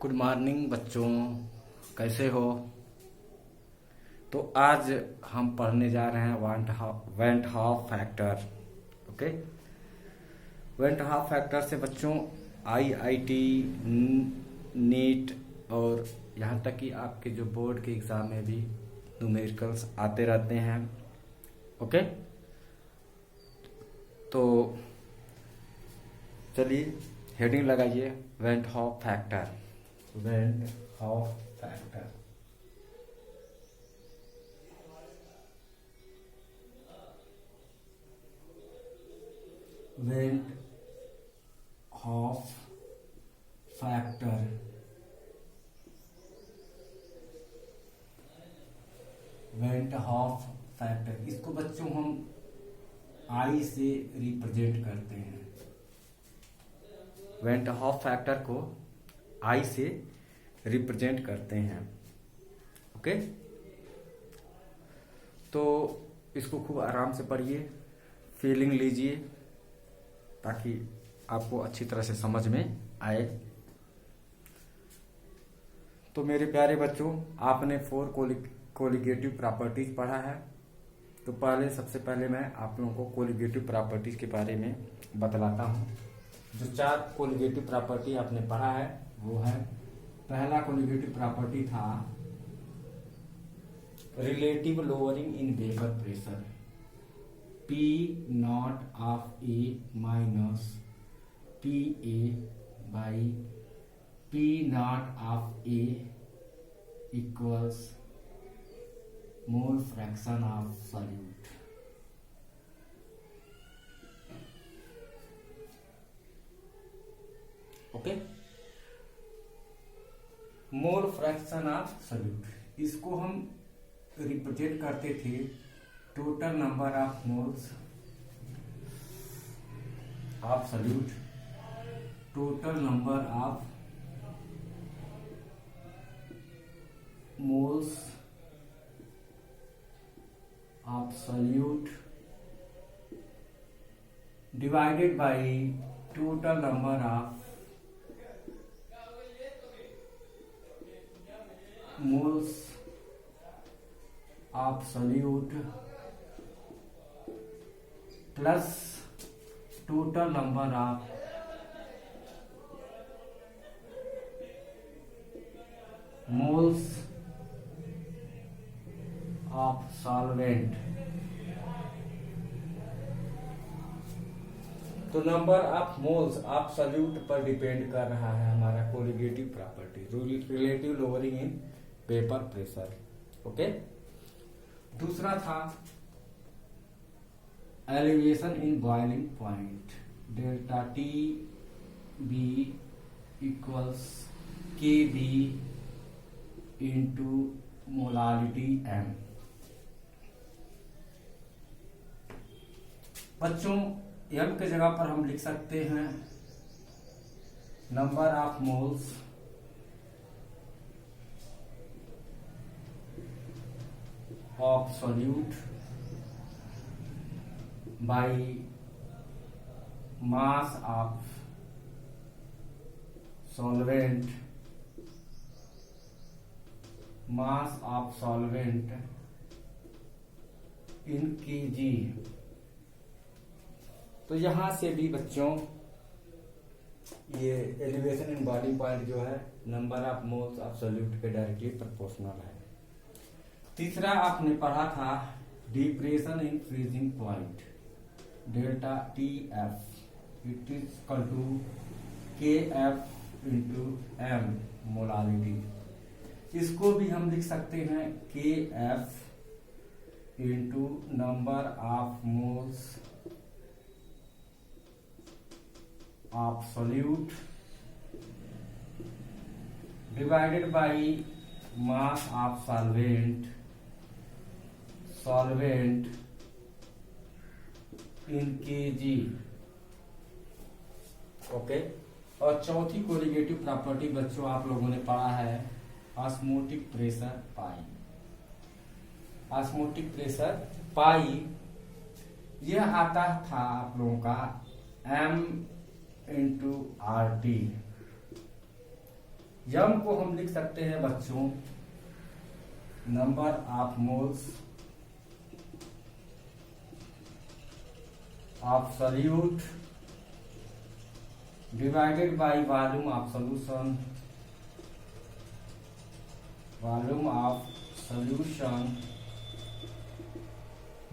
Good morning बच्चों, कैसे हो। तो आज हम पढ़ने जा रहे हैं went half factor. Okay, went half factor से बच्चों आईआईटी, नीट और यहाँ तक कि आपके जो बोर्ड के एग्ज़ाम में भी न्यूमेरिकल्स आते रहते हैं। ओके, तो चलिए हेडिंग लगाइए, went half factor. Went half factor. Went half factor. Went half factor, इसको बच्चों हम आई से रिप्रेजेंट करते हैं। वेंट हाफ फैक्टर को आई से रिप्रेजेंट करते हैं। ओके, तो इसको खूब आराम से पढ़िए, फीलिंग लीजिए ताकि आपको अच्छी तरह से समझ में आए। तो मेरे प्यारे बच्चों, आपने 4 कोलिगेटिव प्रॉपर्टीज पढ़ा है। तो सबसे पहले मैं आप लोगों को कोलिगेटिव प्रॉपर्टीज के बारे में बतलाता हूँ। जो 4 कोलिगेटिव प्रॉपर्टी आपने पढ़ा है वो है, पहला कोलिगेटिव प्रॉपर्टी था relative lowering in vapour pressure, P not of a minus p a by P not of A equals mole fraction of solute. Okay, mole fraction of solute, इसको हम represent करते थे total number of moles of solute, total number of moles of solute divided bye total number of moles of solute plus total number of moles of solvent। तो number of moles of solute पर depend कर रहा है हमारा colligative property, relative lowering in vapour pressure. Okay, दूसरा था elevation in boiling point, delta T B equals K B into molality M. बच्चों, M के जगह पर हम लिख सकते हैं number of moles of solute by mass of solvent, mass of solvent in kg। तो यहां से भी बच्चों ये एलिवेशन इन बॉइलिंग पॉइंट जो है number of moles of solute के डायरेक्टली प्रोपोर्शनल है। तीसरा आपने पढ़ा था depression in freezing point, delta T F it is equal to K F into M molality. इसको भी हम लिख सकते हैं K F into number of moles of solute divided by mass of solvent in KG. Okay, और चौथी colligative property बच्चों आप लोगों ने पढ़ा है ऑस्मोटिक प्रेशर पाई। ऑस्मोटिक प्रेशर पाई यह आता था आप लोगों का M इंटू आर टी। यम को हम लिख सकते हैं बच्चों number of moles of solute divided by volume of solution, volume of solution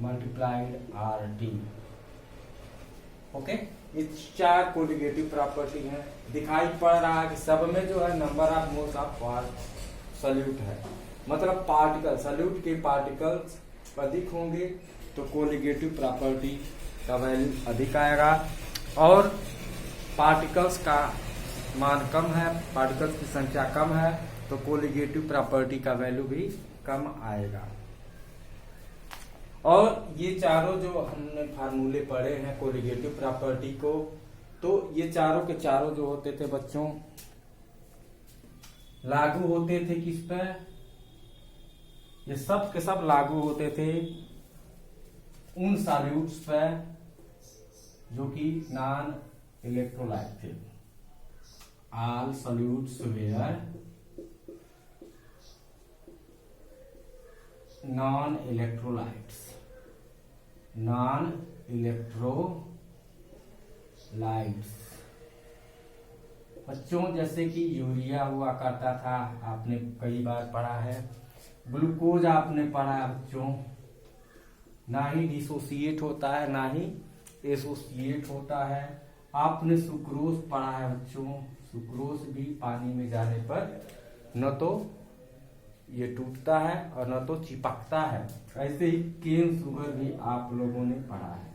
multiplied R T. Okay, ये 4 कोलिगेटिव प्रॉपर्टी है। दिखाई पड़ रहा है कि सब में जो है number of moles of solute है, मतलब पार्टिकल, सॉल्यूट के पार्टिकल्स अधिक होंगे तो कोलिगेटिव प्रॉपर्टी का वैल्यू अधिक आएगा, और पार्टिकल्स का मान कम है, पार्टिकल्स की संख्या कम है तो कोलिगेटिव प्रॉपर्टी का वैल्यू भी कम आएगा। और ये चारों जो हमने फार्मूले पढ़े हैं कोलिगेटिव प्रॉपर्टी को, तो ये चारों के चारों जो होते थे बच्चों लागू होते थे किस पे? ये सब के सब लागू होते थे उन सॉल्यूट्स पे जो कि नॉन इलेक्ट्रोलाइट थे। All solutes were non electrolytes, non electrolytes. बच्चों जैसे कि यूरिया हुआ करता था, आपने कई बार पढ़ा है। ग्लूकोज आपने पढ़ा है बच्चों, ना ही डिसोसिएट होता है ना ही एसोसिएट होता है। आपने सुक्रोज पढ़ा है बच्चों, सुक्रोज भी पानी में जाने पर न तो ये टूटता है और न तो चिपकता है। ऐसे ही केन शुगर भी आप लोगों ने पढ़ा है।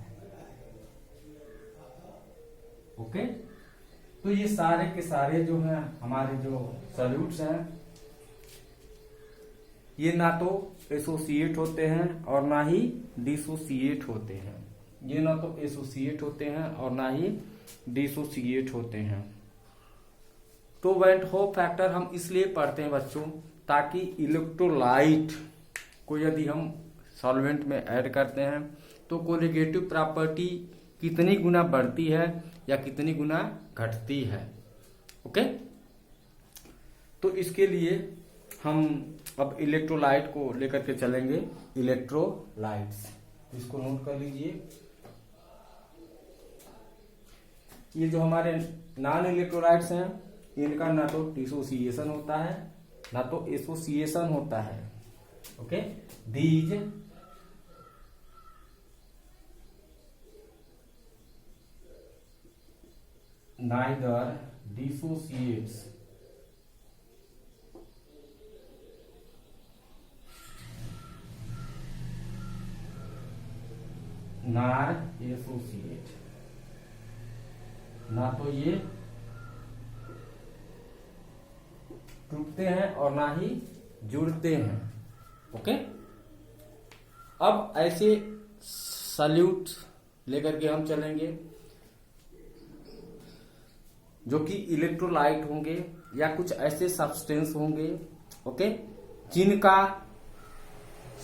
ओके, तो ये सारे के सारे जो हैं हमारे जो सॉल्यूट्स हैं, ये ना तो एसोसिएट होते हैं और ना ही डिसोसिएट होते हैं। ये ना तो एसोसिएट होते हैं और ना ही डिसोसिएट होते हैं। तो वैन होप फैक्टर हम इसलिए पढ़ते हैं बच्चों ताकि इलेक्ट्रोलाइट को यदि हम सॉल्वेंट में ऐड करते हैं तो कोलिगेटिव प्रॉपर्टी कितनी गुना बढ़ती है या कितनी गुना घटती है। ओके, तो इसके लिए हम अब इलेक्ट्रोलाइट को लेकर के चलेंगे। इलेक्ट्रोलाइट्स, इसको नोट कर लीजिए। ये जो हमारे नॉन इलेक्ट्रोलाइट्स हैं, इनका ना तो डिसोसिएशन होता है ना तो एसोसिएशन होता है। Okay, these neither dissociates nor associate, ना तो ये टूटते हैं और ना ही जुड़ते हैं। ओके, अब ऐसे सॉल्यूट लेकर के हम चलेंगे जो कि इलेक्ट्रोलाइट होंगे या कुछ ऐसे सब्सटेंस होंगे, ओके, जिनका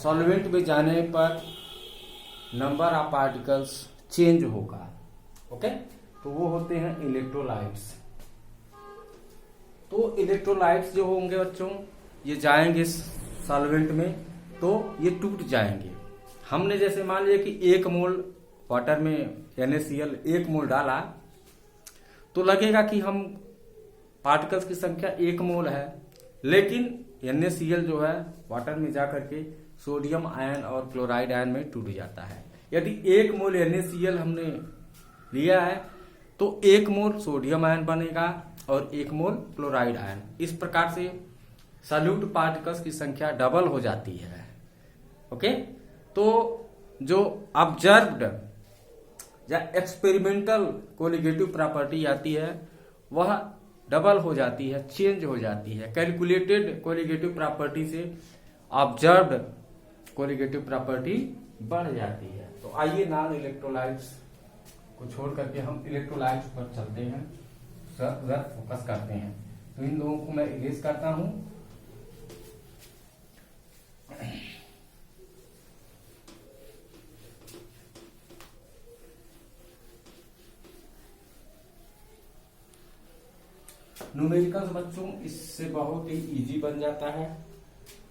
सॉल्वेंट में जाने पर नंबर ऑफ पार्टिकल्स चेंज होगा। ओके, तो वो होते हैं इलेक्ट्रोलाइट्स। तो इलेक्ट्रोलाइट्स जो होंगे बच्चों, ये जाएंगे सॉल्वेंट में तो ये टूट जाएंगे। हमने जैसे मान लिया कि 1 मोल वाटर में NaCl 1 मोल डाला तो लगेगा कि हम पार्टिकल्स की संख्या 1 मोल है, लेकिन NaCl जो है वाटर में जाकर के सोडियम आयन और क्लोराइड आयन में टूट जाता है। यदि 1 मोल NaCl हमने लिया है तो 1 मोल सोडियम आयन बनेगा और 1 मोल क्लोराइड आयन। इस प्रकार से सॉल्यूट पार्टिकल्स की संख्या डबल हो जाती है। ओके, तो जो ऑब्जर्व्ड या एक्सपेरिमेंटल कोलिगेटिव प्रॉपर्टी आती है वह डबल हो जाती है, चेंज हो जाती है। कैलकुलेटेड कोलिगेटिव प्रॉपर्टी से ऑब्जर्व्ड कोलिगेटिव प्रॉपर्टी बढ़ जाती है। तो आइए नॉन इलेक्ट्रोलाइट्स को छोड़ करके हम इलेक्ट्रोलाइट्स पर चलते हैं, उधर फोकस करते हैं। तो इन लोगों को मैं इरेज करता हूं। न्यूमेरिकल्स बच्चों इससे बहुत ही इजी बन जाता है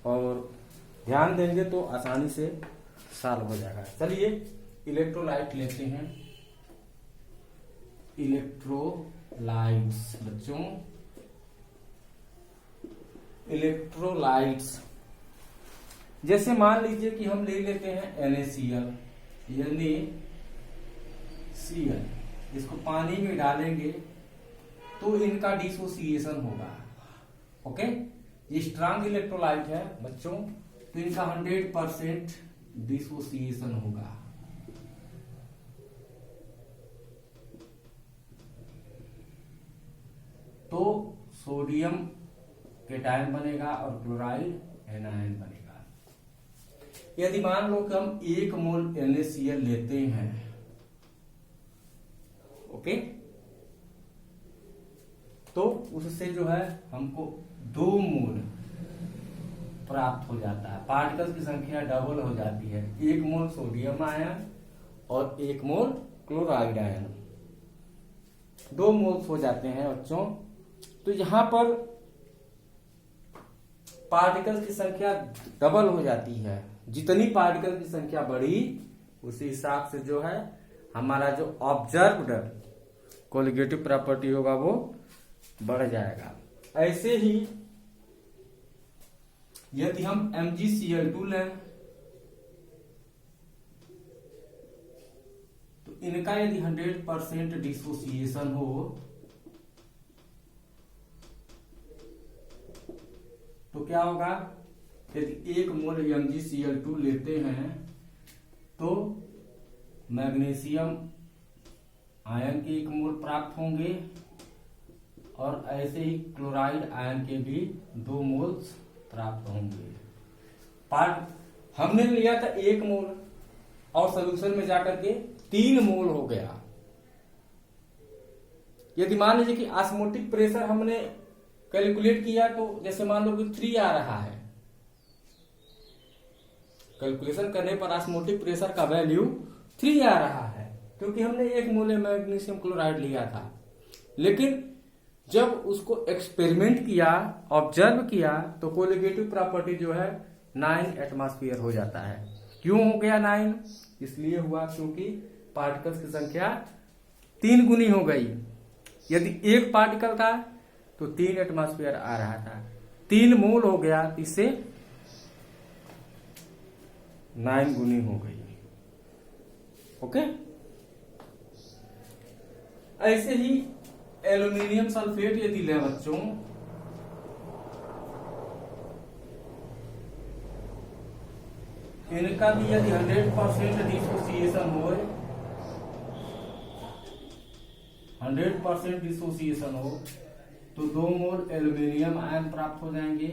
और ध्यान देंगे तो आसानी से सॉल्व हो जाएगा। चलिए इलेक्ट्रोलाइट लेते हैं। इलेक्ट्रोलाइट्स बच्चों, इलेक्ट्रोलाइट्स जैसे मान लीजिए कि हम ले लेते हैं NaCl, इसको पानी में डालेंगे तो इनका डिसोसिएशन होगा। ओके, ये स्ट्रांग इलेक्ट्रोलाइट है बच्चों, तो इनका 100% डिसोसिएशन होगा। तो सोडियम केटायन बनेगा और क्लोराइड एनायन बनेगा। यदि मान लो कि हम 1 मोल NaCl लेते हैं, ओके, तो उससे जो है हमको 2 मोल प्राप्त हो जाता है। पार्टिकल्स की संख्या डबल हो जाती है। 1 मोल सोडियम आयन और 1 मोल क्लोराइड आयन, 2 मोल्स हो जाते हैं बच्चों। तो यहां पर पार्टिकल्स की संख्या डबल हो जाती है। जितनी पार्टिकल की संख्या बढ़ी उसी हिसाब से जो है हमारा जो ऑब्जर्व्ड कोलिगेटिव प्रॉपर्टी होगा वो बढ़ जाएगा। ऐसे ही यदि हम MgCl2 लें तो इनका यदि 100% डिसोसिएशन हो तो क्या होगा? यदि 1 मोल MgCl2 लेते हैं तो मैग्नीशियम आयन के 1 मोल प्राप्त होंगे और ऐसे ही क्लोराइड आयन के भी 2 मोल्स प्राप्त होंगे। हमने लिया था 1 मोल और सोल्यूशन में जाकर के 3 मोल हो गया। यदि मान लीजिए कि ऑस्मोटिक प्रेशर हमने कैलकुलेट किया तो जैसे मान लो कि 3 आ रहा है, कैलकुलेशन करने पर ऑस्मोटिक प्रेशर का वैल्यू 3 आ रहा है क्योंकि हमने 1 मोल मैग्नीशियम क्लोराइड लिया था। लेकिन जब उसको एक्सपेरिमेंट किया, ऑब्जर्व किया, तो कोलिगेटिव प्रॉपर्टी जो है 9 एटमॉस्फेयर हो जाता है। क्यों हो गया 9? इसलिए हुआ क्योंकि पार्टिकल्स की संख्या 3 गुनी हो गई। यदि 1 पार्टिकल था तो 3 एटमॉस्फेयर आ रहा था, 3 मोल हो गया, इससे 9 गुनी हो गई। ओके, ऐसे ही एल्यूमिनियम सल्फेट यदि ले बच्चों, इनका भी यदि 100% डिसोसिएशन हो, 100% डिसोसिएशन हो तो 2 मोल एल्यूमिनियम आयन प्राप्त हो जाएंगे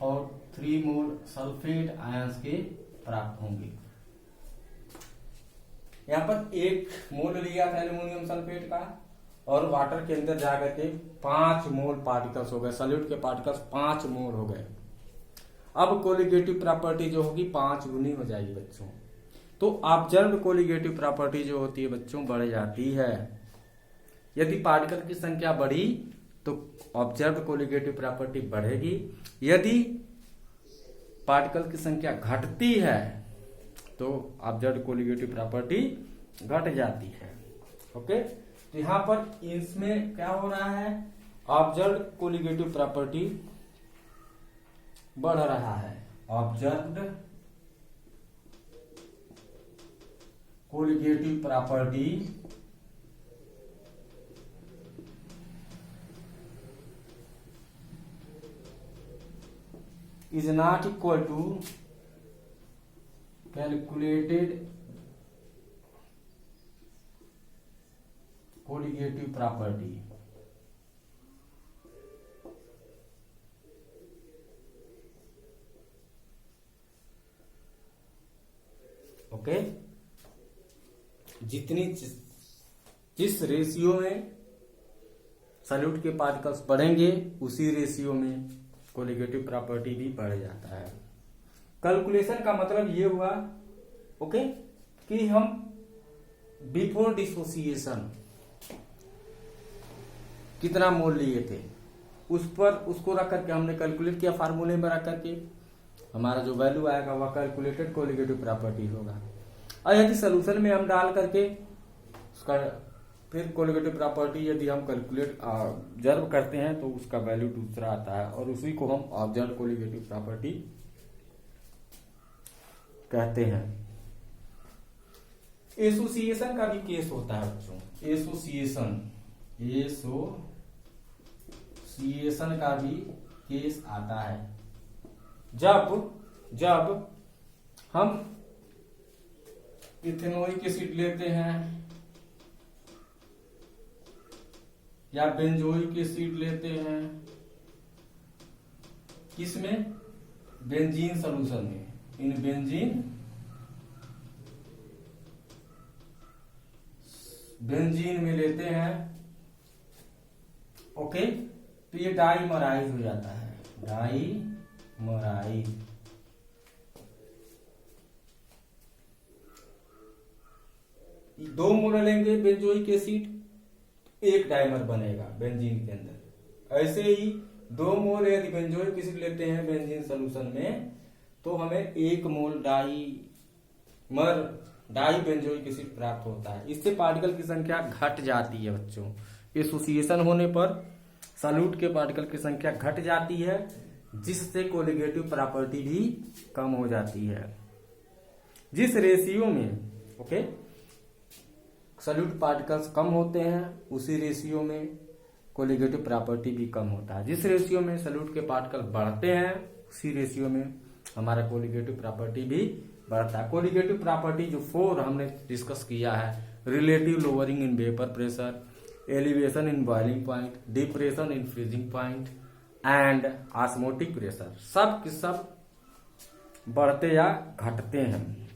और 3 मोल सल्फेट आयंस के प्राप्त होंगे। यहाँ पर 1 मोल लिया था एल्यूमिनियम सल्फेट का और वाटर के अंदर जाकर के 5 मोल पार्टिकल्स हो गए, सॉल्यूट के पार्टिकल्स 5 मोल हो गए। अब कोलिगेटिव प्रॉपर्टी जो होगी 5 गुनी हो जाएगी बच्चों। तो ऑब्जर्व्ड कोलिगेटिव प्रॉपर्टी जो होती है बच्चों बढ़ जाती है। यदि पार्टिकल की संख्या बढ़ी तो ऑब्जर्व्ड कोलिगेटिव प्रॉपर्टी बढ़ेगी। यदि पार्टिकल की संख्या घटती है तो ऑब्जर्व्ड कोलिगेटिव प्रॉपर्टी घट जाती है। ओके, तो यहां पर इसमें क्या हो रहा है? ऑब्जर्व्ड कोलिगेटिव प्रॉपर्टी बढ़ रहा है। Observed colligative property is not equal to calculated colligative property। Okay, जिस रेशियो में सॉल्यूट के पार्टिकल्स बढ़ेंगे उसी रेशियो में कोलिगेटिव प्रॉपर्टी भी बढ़ जाता है। कैलकुलेशन का मतलब ये हुआ, ओके, कि हम बिफोर डिसोसिएशन कितना मोल लिए थे, उस पर उसको रख करके हमने कैलकुलेट किया, फार्मूले में रख करके हमारा जो वैल्यू आएगा वह कैलकुलेटेड कोलिगेटिव प्रॉपर्टी होगा। और यदि सोल्यूशन में हम डाल करके उसका फिर कोलिगेटिव प्रॉपर्टी यदि हम कैलकुलेट ऑब्जर्व करते हैं तो उसका वैल्यू दूसरा आता है, और उसी को हम ऑब्जर्व कोलिगेटिव प्रॉपर्टी कहते हैं। एसोसिएशन का भी केस होता है बच्चों, एसोसिएशन का भी केस आता है। जब हम इथेनोइक एसिड लेते हैं या बेंजोइक एसिड लेते हैं, किसमें, बेंजीन सॉल्यूशन में, इन बेंजीन में लेते हैं, ओके, तो ये डाइमराइज हो जाता है, डाइमराइज। दो मोल लेंगे बेंजोइक एसिड, एक डाइमर बनेगा बेंजीन के अंदर। ऐसे ही 2 मोल यदि बेंजोइक एसिड लेते हैं बेंजीन सॉल्यूशन में तो हमें 1 मोल डाई बेंजोइक एसिड प्राप्त होता है। इससे पार्टिकल की संख्या घट जाती है बच्चों। एसोसिएशन होने पर सॉल्यूट के पार्टिकल की संख्या घट जाती है, जिससे कोलिगेटिव प्रॉपर्टी भी कम हो जाती है। जिस रेशियो में ओके सॉल्यूट पार्टिकल्स कम होते हैं उसी रेशियो में कोलिगेटिव प्रॉपर्टी भी कम होता है। जिस रेशियो में सॉल्यूट के पार्टिकल बढ़ते हैं उसी रेशियो में हमारा कोलिगेटिव प्रॉपर्टी भी बढ़ता है। कोलिगेटिव प्रॉपर्टी जो 4 हमने डिस्कस किया है, relative lowering in vapour pressure, elevation in boiling point, depression in freezing point and osmotic pressure, सब के सब बढ़ते या घटते हैं।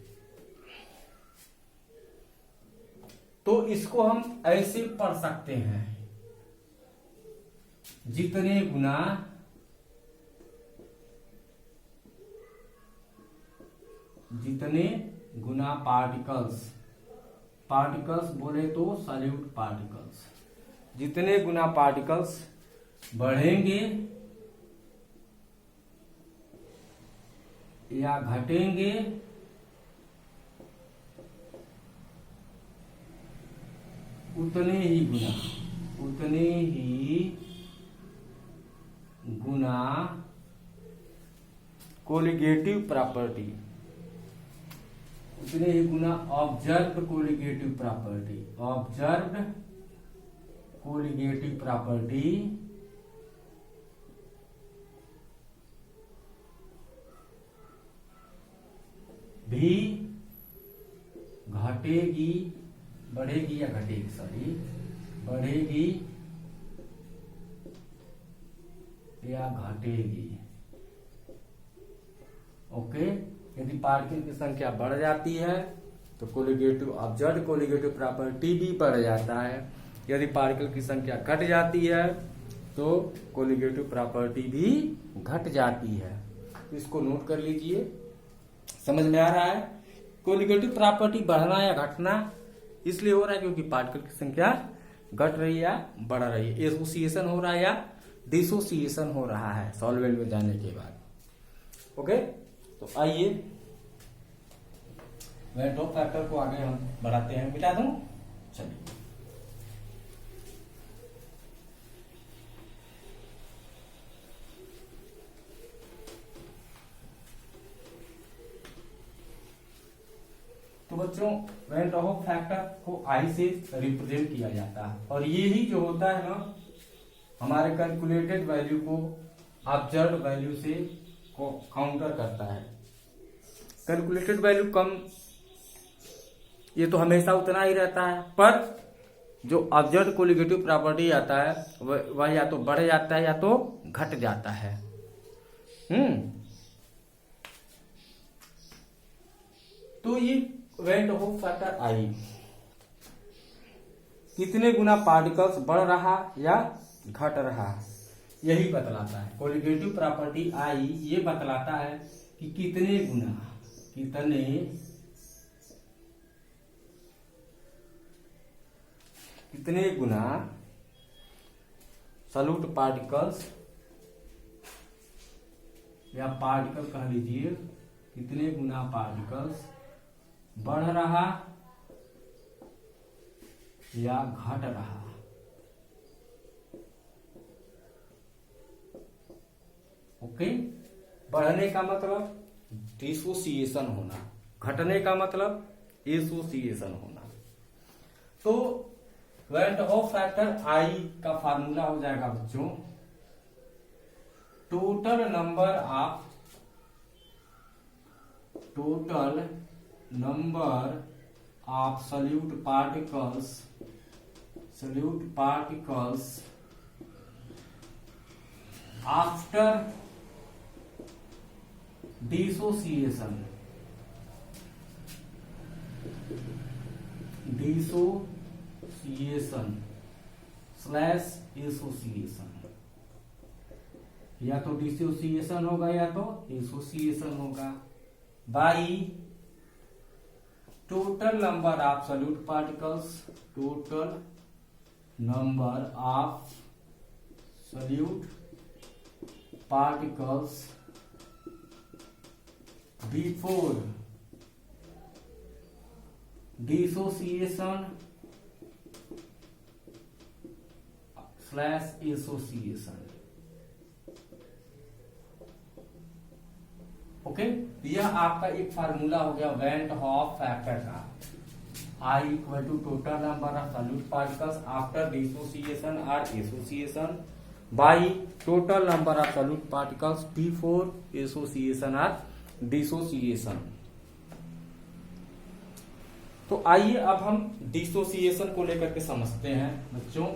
तो इसको हम ऐसे पढ़ सकते हैं, जितने गुना पार्टिकल्स बोले तो सॉल्यूट पार्टिकल्स, जितने गुना पार्टिकल्स बढ़ेंगे या घटेंगे उतने ही गुना कोलिगेटिव प्रॉपर्टी, उतने ही गुना ऑब्जर्व्ड कोलिगेटिव प्रॉपर्टी भी घटेगी, बढ़ेगी या घटेगी, सॉरी, बढ़ेगी या घटेगी। ओके, यदि पार्टिकल की संख्या बढ़ जाती है तो कोलिगेटिव ऑब्जर्व्ड कोलिगेटिव प्रॉपर्टी भी बढ़ जाता है। यदि पार्टिकल की संख्या घट जाती है तो कोलिगेटिव प्रॉपर्टी भी घट जाती है। तो इसको नोट कर लीजिए, समझ में आ रहा है। कोलिगेटिव प्रॉपर्टी बढ़ना या घटना इसलिए हो रहा है क्योंकि पार्टिकल की संख्या घट रही है या बढ़ रही है। एसोसिएशन हो रहा है या डिसोसिएशन हो रहा है सॉल्वेंट में जाने के बाद। ओके, तो आइए वैन डॉ फैक्टर को आगे हम बढ़ाते हैं। मिटा दूं, चलिए। तो बच्चों वैन डॉ फैक्टर को आई से रिप्रेजेंट किया जाता है, और ये ही जो होता है ना हमारे कैलकुलेटेड वैल्यू को ऑब्जर्व्ड वैल्यू से को काउंटर करता है। कैलकुलेटेड वैल्यू कम, ये तो हमेशा उतना ही रहता है, पर जो ऑब्जर्व्ड कोलिगेटिव प्रॉपर्टी आता है वह या तो बढ़ जाता है या तो घट जाता है। तो ये वैन डॉ फैक्टर आई कितने गुना पार्टिकल्स बढ़ रहा या घट रहा यही बतलाता है। कोलिगेटिव प्रॉपर्टी आई ये बतलाता है कि कितने गुना सॉल्यूट पार्टिकल्स या पार्टिकल कह लीजिए, कितने गुना पार्टिकल्स बढ़ रहा या घट रहा। ओके, बढ़ने का मतलब डिसोसिएशन होना, घटने का मतलब एसोसिएशन होना। तो वेंट हॉफ फैक्टर आई का फार्मूला हो जाएगा बच्चों, total number of solute particles after dissociation slash association. या तो डिसोसिएशन होगा या तो एसोसिएशन होगा, by total number of solute particles, total number of solute particles before dissociation slash association. Okay, यह आपका एक फार्मूला हो गया वेंट हॉफ फैक्टर का, I equal to total number of solute particles after dissociation और association by total number of solute particles before association और dissociation. तो आइए अब हम डिसोसिएशन को लेकर के समझते हैं बच्चों।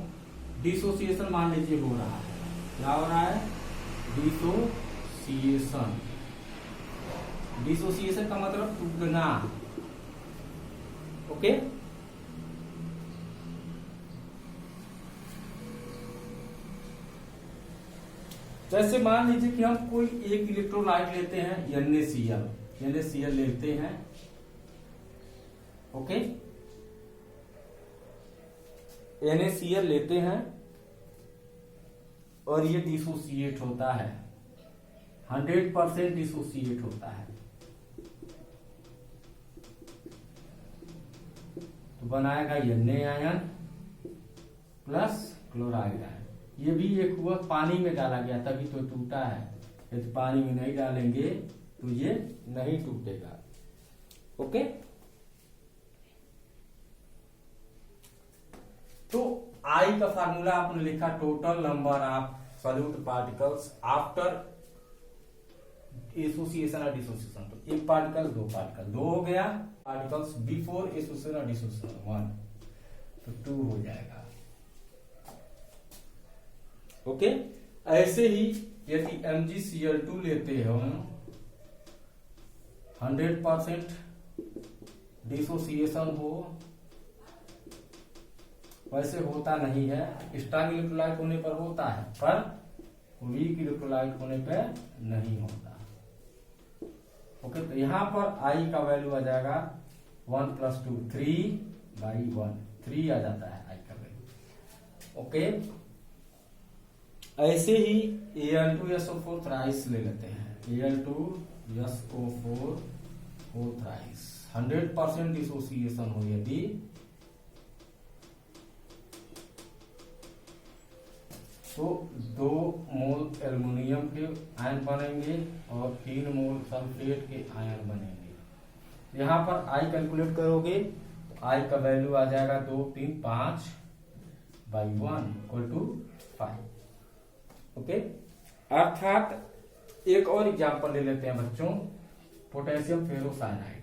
डिसोसिएशन मान लीजिए हो रहा है, क्या हो रहा है, डिसोसिएशन। डिसोसिएशन का मतलब टूटना। ओके, जैसे मान लीजिए कि हम कोई एक इलेक्ट्रोलाइट लेते हैं NaCl लेते हैं। ओके, NaCl लेते हैं और ये डिसोसिएट होता है, 100% डिसोसिएट होता है। तो बनाएगा Na ion plus chloride ion. ये भी एक हुआ पानी में डाला गया तभी तो टूटा है, यदि पानी में नहीं डालेंगे तो ये नहीं टूटेगा। ओके, तो आई का फार्मूला आपने लिखा total number of solute particles after association और डिसोसिएशन। तो एक पार्टिकल, दो पार्टिकल, दो हो गया, पार्टिकल्स बिफोर एसोसिएशन और डिसोसिएशन 1, तो 2 हो जाएगा। ओके, ऐसे ही यदि MgCl2 लेते हो 100% डिसोसिएशन हो, वैसे होता नहीं है, स्ट्रांग इलेक्ट्रोलाइट होने पर होता है पर वीक इलेक्ट्रोलाइट होने पर नहीं होता। ओके, तो यहां पर आई का वैल्यू आ जाएगा 1 + 2 3/1, 3 आ जाता है आई का वैल्यू। ओके, ऐसे ही Al2SO4 थ्राइस ले लेते हैं, Al2SO4 थ्राइस 100% डिसोसिएशन हो यदि, तो 2 मोल एल्युमिनियम के आयन बनेंगे और 3 मोल सल्फेट के आयन बनेंगे। यहां पर आई कैलकुलेट करोगे तो आई का वैल्यू आ जाएगा 2 3 5/1 = 5। ओके, अर्थात एक और एग्जांपल ले लेते हैं बच्चों, पोटेशियम फेरोसाइनाइड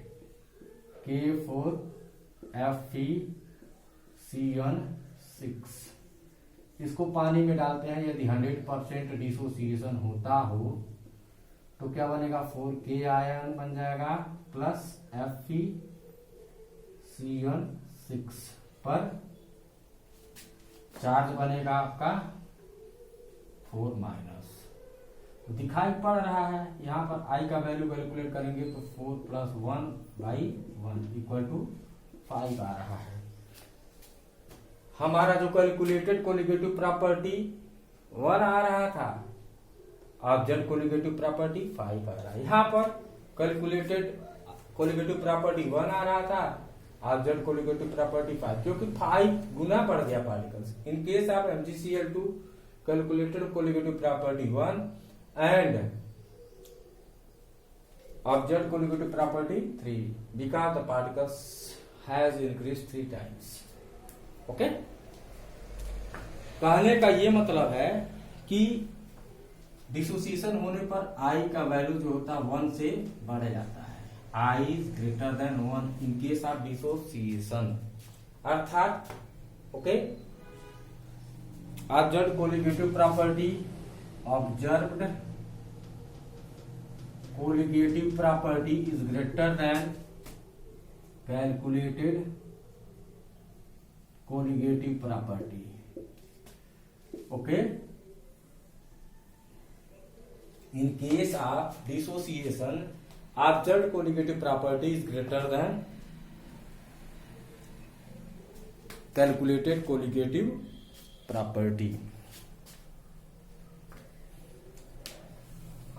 K4Fe(CN6), इसको पानी में डालते हैं, यदि 100% डिसोसिएशन होता हो तो क्या बनेगा, 4K आयन बन जाएगा प्लस FeCN6 पर चार्ज बनेगा आपका 4-। तो दिखाई पड़ रहा है यहां पर आई का वैल्यू कैलकुलेट करेंगे तो 4 + 1/1 = 5 आ रहा है। हमारा जो कैलकुलेटेड कोलिगेटिव प्रॉपर्टी 1 आ रहा था, ऑब्जेक्ट कोलिगेटिव प्रॉपर्टी 5 आ रहा है। यहाँ पर कैलकुलेटेड कोलिगेटिव प्रॉपर्टी 1 आ रहा था, ऑब्जेक्ट कोलिगेटिव प्रॉपर्टी 5, क्योंकि 5 गुना बढ़ गया particles. In case of MgCl2 calculated colligative property 1 and object colligative property 3 because the particles has increase 3 times. Okay, कहने का ये मतलब है कि डिसोसिएशन होने पर आई का वैल्यू जो होता है 1 से बढ़ जाता है। I is greater than 1 in case of dissociation, अर्थात okay observed colligative property, observed colligative property is greater than calculated colligative property. Okay, in case of dissociation observed colligative property is greater than calculated colligative property।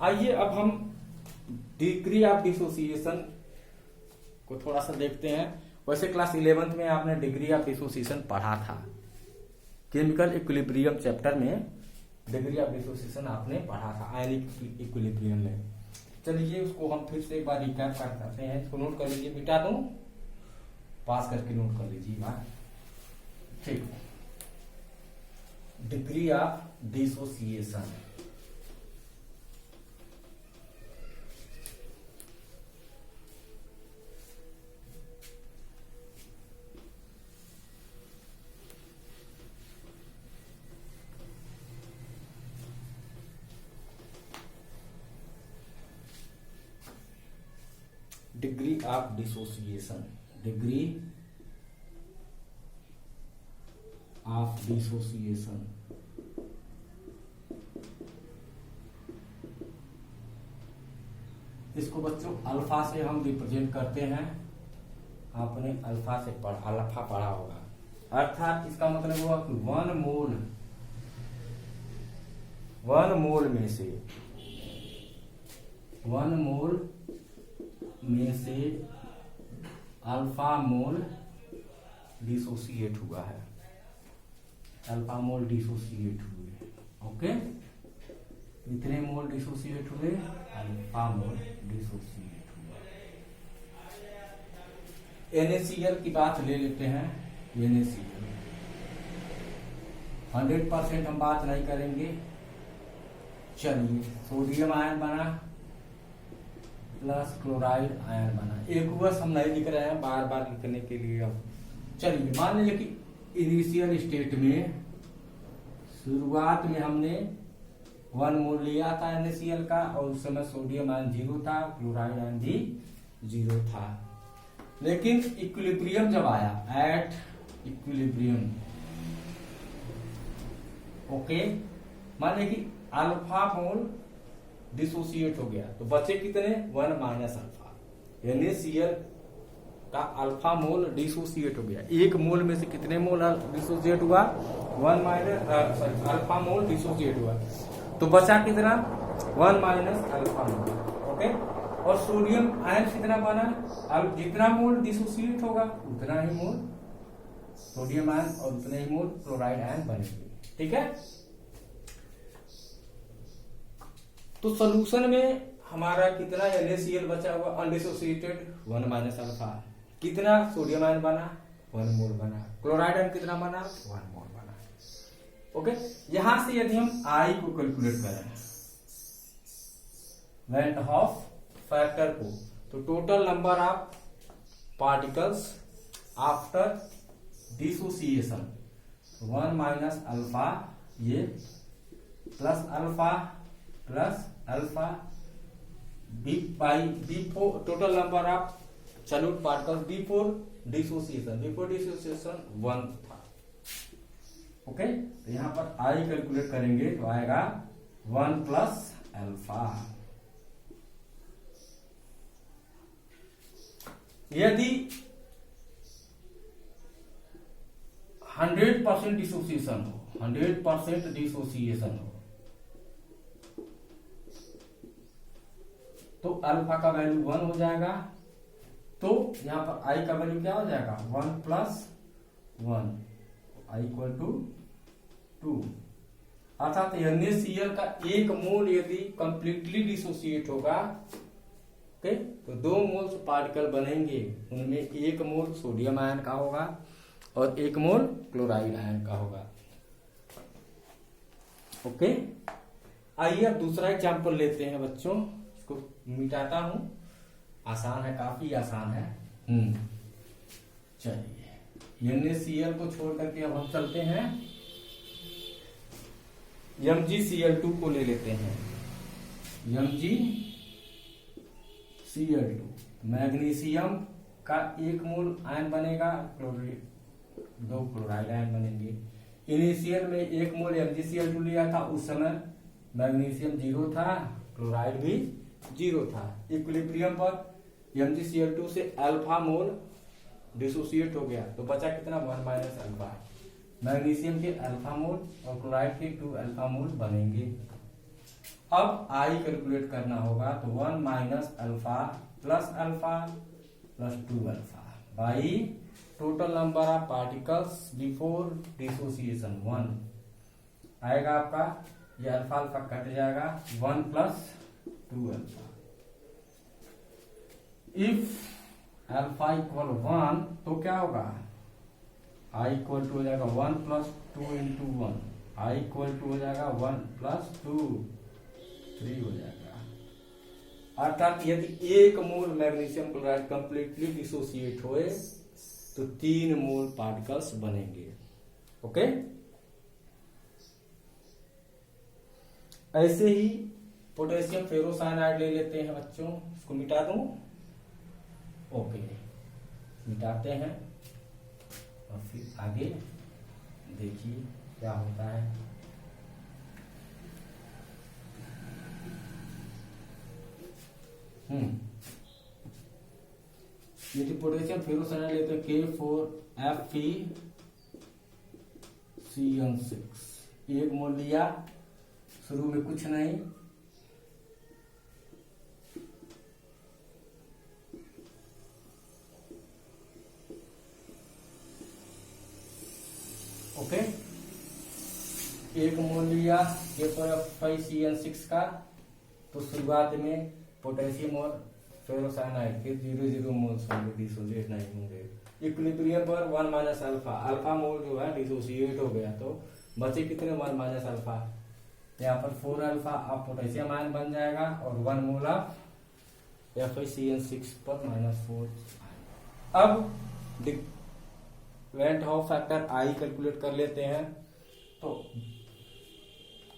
आइए अब हम degree of dissociation को थोड़ा सा देखते हैं। वैसे क्लास 11th में आपने डिग्री ऑफ डिसोसिएशन पढ़ा था, केमिकल इक्विलिब्रियम चैप्टर में डिग्री ऑफ डिसोसिएशन आपने पढ़ा था आयनिक इक्विलिब्रियम में। चलिए उसको हम फिर से एक बार रिकैप करते हैं। इसको नोट कर लीजिए, मिटा दूं, पास करके नोट कर लीजिएगा। ठीक, degree of dissociation, degree of dissociation, degree of dissociation। इसको बच्चों अल्फा से हम रिप्रेजेंट करते हैं। आपने अल्फा से अल्फा पढ़ा होगा, अर्थात इसका मतलब हुआ कि 1 मोल में से 1 मोल में से अल्फा मोल डिसोसिएट हुआ है, अल्फा मोल डिसोसिएट हुए। ओके, कितने मोल डिसोसिएट हुए? अल्फा मोल डिसोसिएट हुआ। NaCl की बात ले लेते हैं। NaCl 100% हम बात नहीं करेंगे। चलिए, सोडियम आयन बना प्लस क्लोराइड आयन बना। एक वर्ष हम नहीं लिख रहे हैं, बार बार लिखने के लिए। अब चलिए मान लीजिए कि इनिशियल स्टेट में शुरुआत में हमने 1 मोल लिया था NaCl का, और उस समय सोडियम आयन 0 था, क्लोराइड आयन भी 0 था। लेकिन इक्विलिब्रियम जब आया, एट इक्विलिब्रियम, ओके, मान लीजिए कि अल्फा मोल डिसोसिएट हो गया, तो बचे कितने? 1 माइनस अल्फा। NaCl का अल्फा मोल डिसोसिएट हो गया। एक मोल में से कितने मोल डिसोसिएट हुआ? 1 माइनस अल्फा मोल डिसोसिएट हुआ, तो बचा कितना? 1 माइनस अल्फा मोल। ओके, और सोडियम आयन कितना बना? अब जितना मोल डिसोसिएट होगा उतना ही मोल सोडियम आयन और उतने ही मोल क्लोराइड आयन बनेंगे। ठीक है, तो सोल्यूशन में हमारा कितना NaCl बचा हुआ अनडिसोसिएटेड? 1 minus alpha. कितना सोडियम आयन बना? 1 मोल बना। क्लोराइड आयन कितना बना? 1 मोल बना। ओके, यहां से यदि हम आई को कैलकुलेट करें, वेंट हॉफ फैक्टर को, तो total number of particles after dissociation 1 minus alpha, ये plus alpha plus alpha before, total number of solute particles before dissociation 1 था। ओके, तो यहां पर आई कैलकुलेट करेंगे तो आएगा 1 प्लस अल्फा। यदि 100% डिसोसिएशन हो, 100% डिसोसिएशन हो तो अल्फा का वैल्यू 1 हो जाएगा। तो यहां पर आई का वैल्यू क्या हो जाएगा 1 + 1 आई इक्वल टू 2। अर्थात NaCl का एक मोल यदि कंप्लीटली डिसोसिएट होगा ओके तो 2 मोल्स पार्टिकल बनेंगे, उनमें 1 मोल सोडियम आयन का होगा और 1 मोल क्लोराइड आयन का होगा। ओके आइए अब दूसरा एग्जांपल लेते हैं बच्चों, इसको मिटाता हूं, आसान है, काफी आसान है। चलिए NaCl को छोड़ करके अब हम चलते हैं MgCl2 को ले लेते हैं। MgCl2 मैग्नीशियम का 1 मोल आयन बनेगा, 2 क्लोराइड आयन बनेंगे। इनिशियल में 1 मोल MgCl2 लिया था, उस समय मैग्नीशियम 0 था, क्लोराइड भी 0 था। इक्विलिब्रियम पर MgCl2 से अल्फा मोल डिसोसिएट हो गया तो बचा कितना 1 - अल्फा। मैग्नीशियम के अल्फा मोल और क्लोराइड के 2 अल्फा मोल बनेंगे। अब आई कैलकुलेट करना होगा तो 1 - alpha + 2 alpha by total number of particles before dissociation 1 आएगा आपका, ये अल्फा अल्फा कट जाएगा 1 + 2 अल्फा। इफ अल्फा इक्वल 1 तो क्या होगा आई इक्वल टू हो जाएगा 1 + 2 × 1 आई इक्वल टू हो जाएगा 1 + 2 3 हो जाएगा। अर्थात यदि 1 मोल मैग्नीशियम क्लोराइड कंप्लीटली डिसोसिएट होए तो 3 मोल पार्टिकल्स बनेंगे। ओके ऐसे ही पोटेशियम फेरोसाइनाइड ले लेते हैं बच्चों, इसको मिटा दूं। ओके मिटाते हैं और फिर आगे देखिए क्या होता है। यदि पोटेशियम फेरोसाइनाइड लेते हैं K4FeCN6 1 मोल लिया, शुरू में कुछ नहीं, ओके 1 मोल लिया K4FeCN6 का, तो शुरुआत में पोटेशियम और फेरोसाइनाइड के 0 मोल्स होंगे, डिसोसिएट नहीं होंगे। इक्विलिब्रियम पर 1 - अल्फा, अल्फा मोल जो है डिसोसिएट हो गया तो बचे कितने 1 - अल्फा, यहाँ पर 4 अल्फा अब पोटेशियम आयन बन जाएगा और 1 मोल ऑफ FeCN6 पर -4। अब went Hoff factor I calculate कर लेते हैं। तो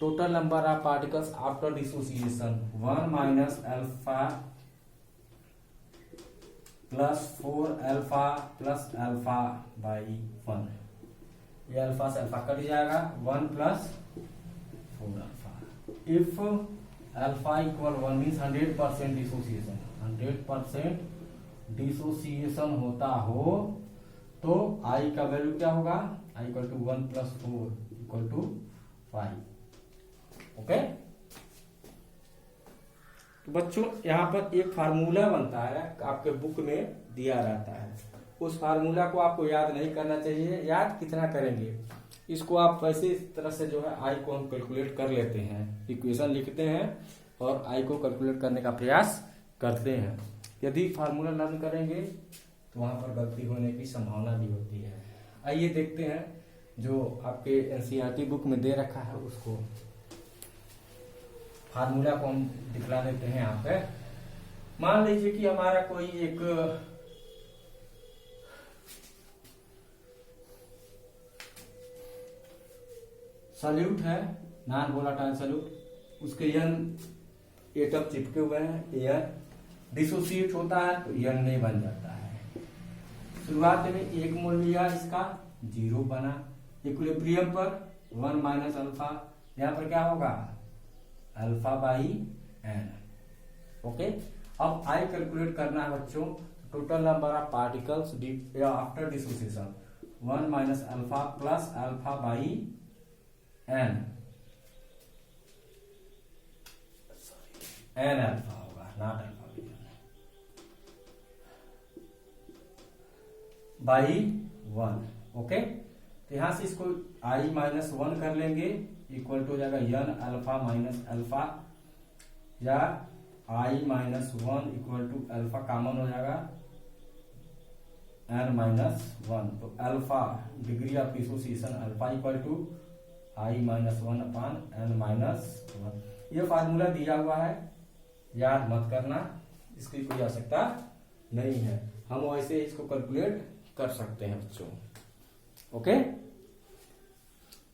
total number of particles after dissociation 1 - alpha + 4 alpha + alpha by 1, ये अल्फा से अल्फा कट जाएगा 1 + 4 alpha. If alpha equal 1 means 100% dissociation, 100% dissociation होता हो तो आई का वैल्यू क्या होगा, i equal to 1 + 4 equal to 5। Okay तो बच्चों यहाँ पर एक फार्मूला बनता है, आपके बुक में दिया रहता है, उस फार्मूला को आपको याद नहीं करना चाहिए। याद कितना करेंगे, इसको आप वैसे इस तरह से जो है आई को हम कैलकुलेट कर लेते हैं, इक्वेशन लिखते हैं और आई को कैलकुलेट करने का प्रयास करते हैं। यदि फार्मूला लर्न करेंगे तो वहां पर गलती होने की संभावना भी होती है। आइए देखते हैं जो आपके एनसीईआरटी बुक में दे रखा है, उसको फार्मूला को हम दिखला देते हैं यहाँ पे। मान लीजिए कि हमारा कोई एक सॉल्यूट है, नॉन वोलाटाइल सॉल्यूट, उसके एन एटम चिपके हुए हैं, एयर डिसोसिएट होता है तो एन नहीं बन जाता है। शुरुआत में 1 मोल लिया, इसका 0 बना। इक्विलिब्रियम पर 1 - अल्फा, यहां पर क्या होगा अल्फा बाई एन। ओके अब आई कैलकुलेट करना है बच्चों, total number of particles after dissociation 1 - alpha + alpha by N N alpha होगा, नॉट अल्फा बाई 1। ओके, तो यहां से इसको i माइनस 1 कर लेंगे, इक्वल टू हो जाएगा n अल्फा माइनस अल्फा, या i minus 1 equal to alpha common हो जाएगा n माइनस 1। तो alpha degree of association alpha equal to i minus 1 upon n minus 1। ये फार्मूला दिया हुआ है, याद मत करना, इसकी कोई आवश्यकता नहीं है, हम वैसे इसको कैलकुलेट कर सकते हैं बच्चों। ओके,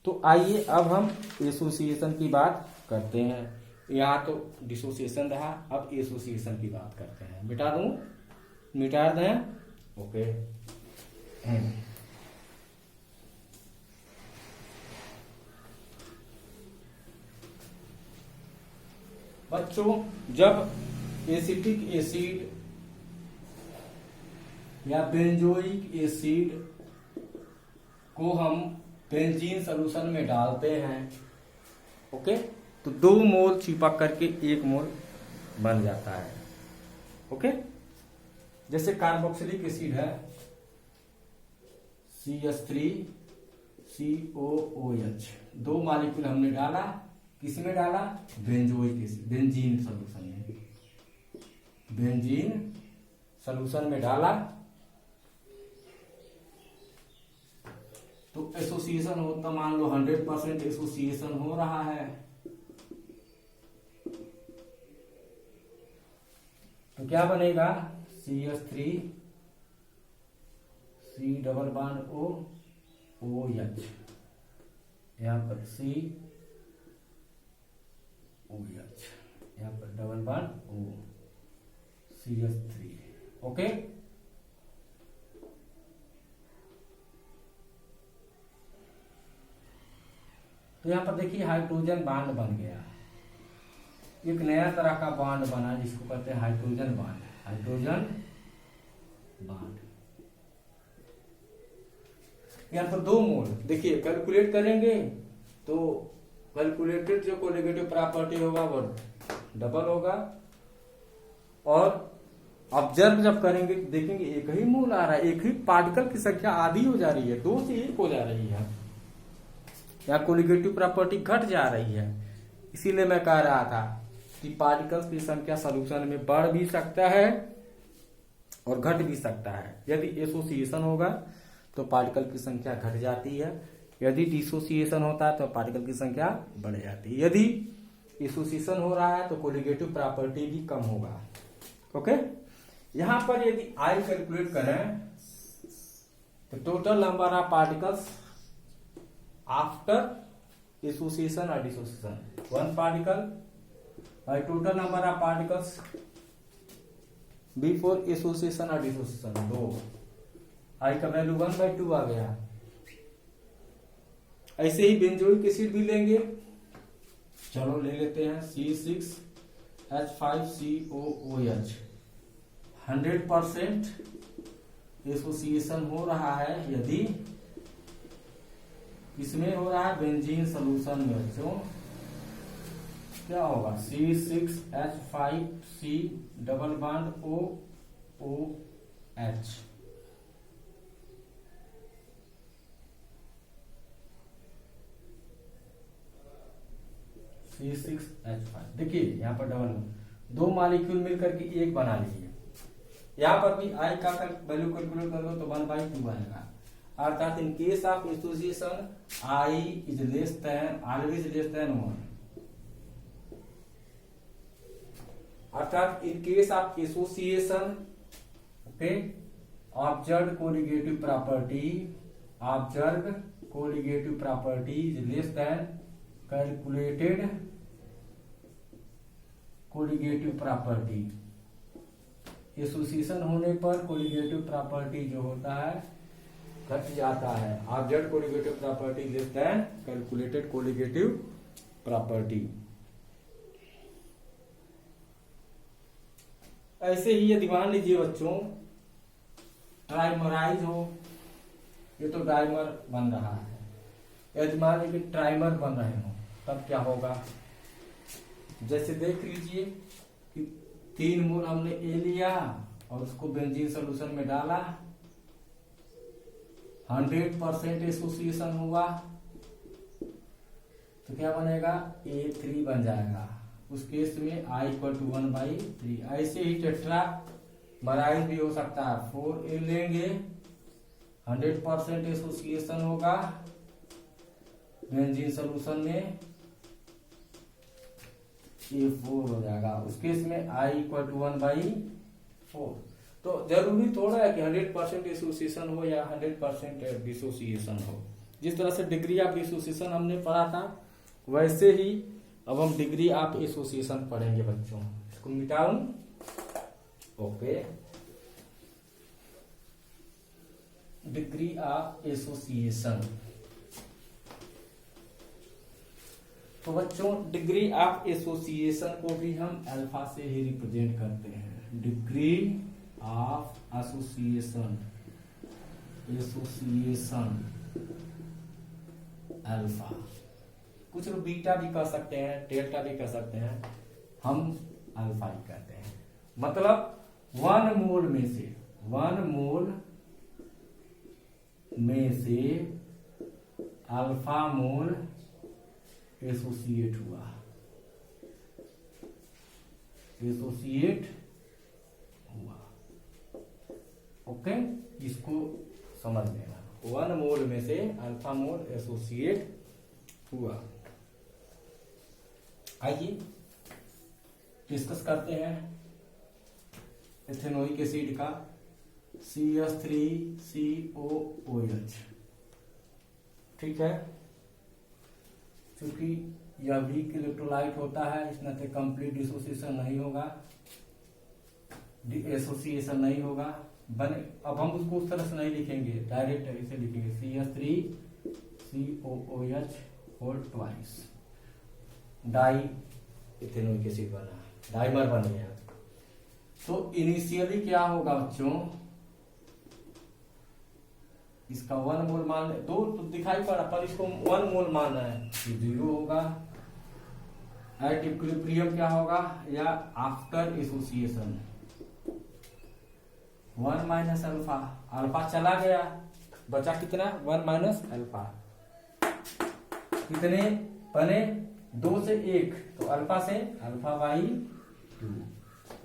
तो आइए अब हम एसोसिएशन की बात करते हैं। यहाँ तो डिसोसिएशन रहा, अब एसोसिएशन की बात करते हैं। मिटा दूं, मिटा दें। ओके, बच्चों जब एसिटिक एसिड या बेंजोइक एसिड को हम बेंजीन सॉल्यूशन में डालते हैं, ओके, तो 2 मोल चिपक करके 1 मोल बन जाता है। ओके, जैसे कार्बोक्सिलिक एसिड है CH3COOH, 2 मॉलिक्यूल हमने डाला, किसमें डाला? बेंजोइक एसिड, बेंजीन सॉल्यूशन में, बेंजीन सॉल्यूशन में डाला तो एसोसिएशन होता, मान लो 100% एसोसिएशन हो रहा है, तो क्या बनेगा? CH3 C double bond O OH, यहां पर C OH, यहां पर double bond O CH3। Okay, तो यहां पर देखिए हाइड्रोजन बॉन्ड बन गया, एक नया तरह का बॉन्ड बना जिसको कहते हैं हाइड्रोजन बॉन्ड, हाइड्रोजन बॉन्ड। यहां पर 2 मोल, देखिए कैलकुलेट करेंगे तो कैलकुलेटेड जो कोलिगेटिव प्रॉपर्टी होगा वो डबल होगा, और ऑब्जर्व जब करेंगे देखेंगे एक ही मोल आ रहा है, एक ही पार्टिकल की संख्या आधी हो जा रही है, 2 से 1 हो जा रही है, या कोलिगेटिव प्रॉपर्टी घट जा रही है। इसीलिए मैं कह रहा था कि पार्टिकल्स की संख्या सॉल्यूशन में बढ़ भी सकता है और घट भी सकता है। यदि एसोसिएशन होगा तो पार्टिकल की संख्या घट जाती है, यदि डिसोसिएशन होता है तो पार्टिकल की संख्या बढ़ जाती है। यदि एसोसिएशन हो रहा है तो कोलिगेटिव प्रॉपर्टी भी कम होगा। ओके, यहां पर यदि आई कैलकुलेट करें तो total number of particles after association और dissociation 1 particle, by total number of particles before association और डिसोसिएशन 2, आई का वैल्यू 1/2 आ गया। ऐसे ही बेंजोइक एसिड भी लेंगे, चलो ले लेते हैं C6H5COOH, 100% एसोसिएशन हो रहा है, यदि इसमें हो रहा है बेंजीन सॉल्यूशन में, बच्चों क्या होगा? C6H5C double bond OOH, C6H5। देखिए यहां पर डबल 2 मॉलिक्यूल मिलकर के 1 बना लीजिए, यहां पर भी आई का वैल्यू कैलकुलेट कर लो तो 1/2 आएगा। अर्थात इन case of association I is less than, always less than 1, अर्थात इन case of association, okay, observed colligative property, observed colligative property is less than calculated colligative property. Association होने पर कोलिगेटिव प्रॉपर्टी जो होता है घट जाता है, observed colligative property less than calculated colligative property. ऐसे ही यदि मान लीजिए बच्चों ट्राइमराइज हो, ये तो डाइमर बन रहा है, यदि मान लीजिए कि ट्राइमर बन रहे हो तब क्या होगा, जैसे देख लीजिए कि 3 मोल हमने ए लिया और उसको बेंजीन सोल्यूशन में डाला, 100% एसोसिएशन हुआ तो क्या बनेगा, A3 बन जाएगा। उस केस में I = 1/3। ऐसे ही टेट्रा मराइज भी हो सकता है, 4A लेंगे, 100% एसोसिएशन होगा बेंजीन सोल्यूशन में, A4 हो जाएगा। उस केस में I = 1/4। तो जरूरी थोड़ा है कि 100% एसोसिएशन हो या 100% डिसोसिएशन हो। जिस तरह से डिग्री ऑफ डिसोसिएशन हमने पढ़ा था वैसे ही अब हम डिग्री ऑफ एसोसिएशन पढ़ेंगे बच्चों। इसको मिटाऊं, ओके। डिग्री ऑफ एसोसिएशन, तो बच्चों डिग्री ऑफ एसोसिएशन को भी हम अल्फा से ही रिप्रेजेंट करते हैं। Degree of association, association alpha, कुछ लोग बीटा भी कर सकते हैं, डेल्टा भी कर सकते हैं, हम अल्फा ही कहते हैं। मतलब 1 मोल में से, 1 मोल में से अल्फा मोल एसोसिएट हुआ, एसोसिएट हुआ, ओके। इसको समझ लेना, 1 मोल में से अल्फा मोल एसोसिएट हुआ। आइए डिस्कस करते हैं एथेनोइक एसिड का, CH3COOH, ठीक है। क्योंकि यह वीक इलेक्ट्रोलाइट होता है, इसमें से कंप्लीट डिसोसिएशन नहीं होगा, एसोसिएशन नहीं होगा बने। अब हम उसको उस तरह से नहीं लिखेंगे, डायरेक्ट इसे लिखेंगे CH3COOH whole twice, di ethanoic acid बना, डाइमर बन गया। तो इनिशियली क्या होगा बच्चों, इसका 1 मोल मान, 2 तो दिखाई पड़ा पर इसको 1 मोल मानना है, 0 होगा। एट इक्विलिब्रियम क्या होगा, या after association 1 minus alpha, alpha चला गया, बचा कितना, 1 माइनस अल्फा, कितने बने, 2 से 1, तो अल्फा से α/2,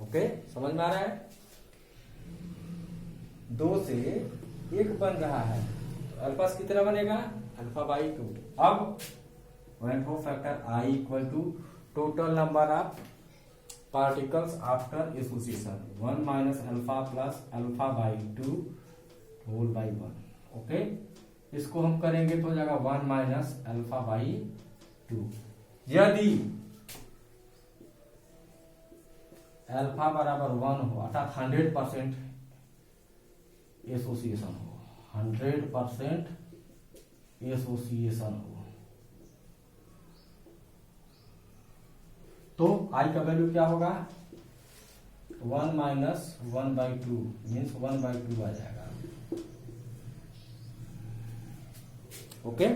ओके। समझ में आ रहा है, 2 से 1 बन रहा है, तो अल्फा से कितना बनेगा, α/2। अब van't Hoff factor I = total number of particles after association, 1 minus alpha plus α/2 whole by 1, okay. इसको हम करेंगे तो हो जाएगा 1 माइनस α/2। यदि अल्फा बराबर 1 हो, अर्थात 100% एसोसिएशन हो, 100% एसोसिएशन हो, तो आई का वैल्यू क्या होगा, 1 माइनस 1/2 मीन्स 1/2 आ जाएगा, ओके।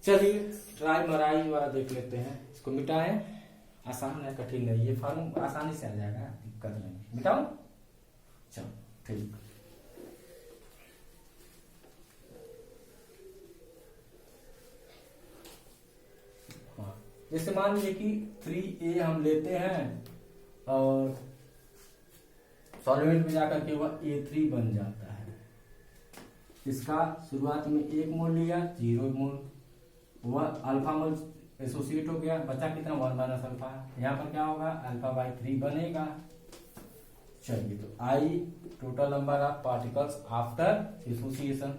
चलिए ट्राइमराइज वाला देख लेते हैं, इसको मिटाएं, आसान है कठिन नहीं, ये फॉर्म आसानी से आ जाएगा, दिक्कत नहीं। मिटाऊं, चलो ठीक। हाँ, जैसे मान लीजिए कि 3A हम लेते हैं और सॉल्वेंट में जाकर के वह A3 बन जाता है। इसका शुरुआत में 1 मोल लिया, 0 मोल, वह अल्फा मोल एसोसिएट हो गया, बचा कितना, 1 माइनस अल्फा। यहाँ पर क्या होगा, α/3 बनेगा। चलिए, तो I total number of particles after association,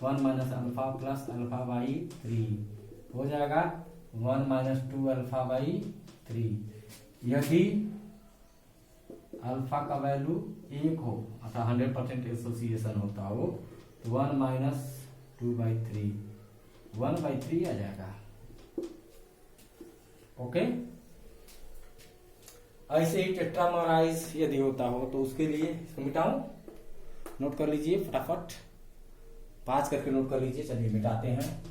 1 minus alpha plus α/3 हो जाएगा 1 माइनस 2 α/3। यदि अल्फा का वैल्यू 1 हो, अर्थात 100% एसोसिएशन होता हो, तो 1 माइनस 2/3, 1/3 आ जाएगा, ओके। ऐसे ही टेट्रामराइज यदि होता हो तो उसके लिए इसको मिटाऊं, नोट कर लीजिए फटाफट, 5 करके नोट कर लीजिए। चलिए मिटाते हैं।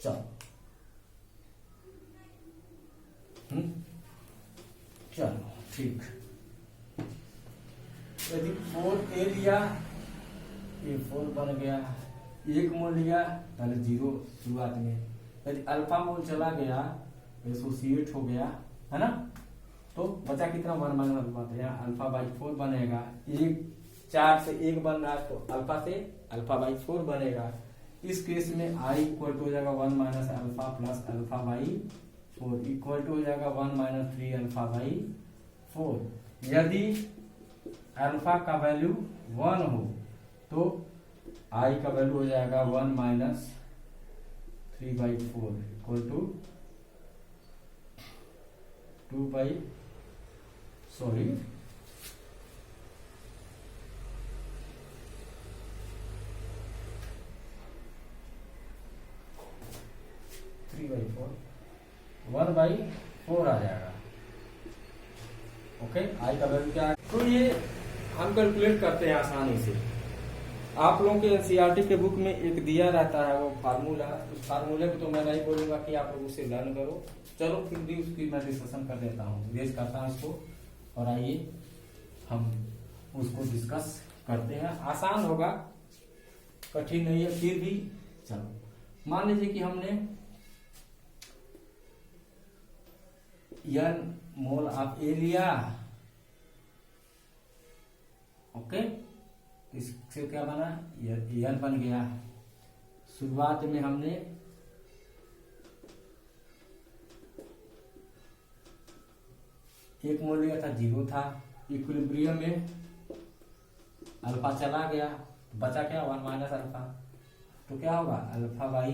चलो चलो ठीक। यदि 4a लिया, ये 4 बन गया, 1 मोल लिया पहले 0 शुरुआत में, यदि अल्फा मोल चला गया एसोसिएट हो गया, है ना, तो बचा कितना 1 माइनस अल्फा, तो यहाँ अल्फा बाई 4 बनेगा। 4 से 1 बन रहा है तो अल्फा से अल्फा बाई 4 बनेगा। इस केस में आई इक्वल टू हो जाएगा 1 minus alpha plus alpha by 4 equal to हो जाएगा 1 माइनस 3 अल्फा बाई 4। यदि अल्फा का वैल्यू 1 हो तो आई का वैल्यू हो जाएगा 1 minus 3 by 4 equal to 2 by 1/4 आ जाएगा। ओके, आई का वैल्यू क्या है, तो ये हम कैलकुलेट करते हैं आसानी से। आप लोगों के एनसीईआरटी के बुक में एक दिया रहता है वो फार्मूला, उस फार्मूले को तो मैं नहीं बोलूंगा कि आप लोग उसे लर्न करो, चलो फिर भी उसकी मैं डिस्कशन कर देता हूँ, रिवाइज करता हूँ इसको, और आइए हम उसको डिस्कस करते हैं। आसान होगा, कठिन नहीं है, फिर भी चलो। मान लीजिए कि हमने n मोल ऑफ ए लिया, ओके, इससे क्या बना, n बन गया। शुरुआत में हमने एक मोल लिया था, 0 था। इक्विलिब्रियम में अल्फा चला गया, बचा क्या 1 माइनस अल्फा, तो क्या होगा अल्फा बाई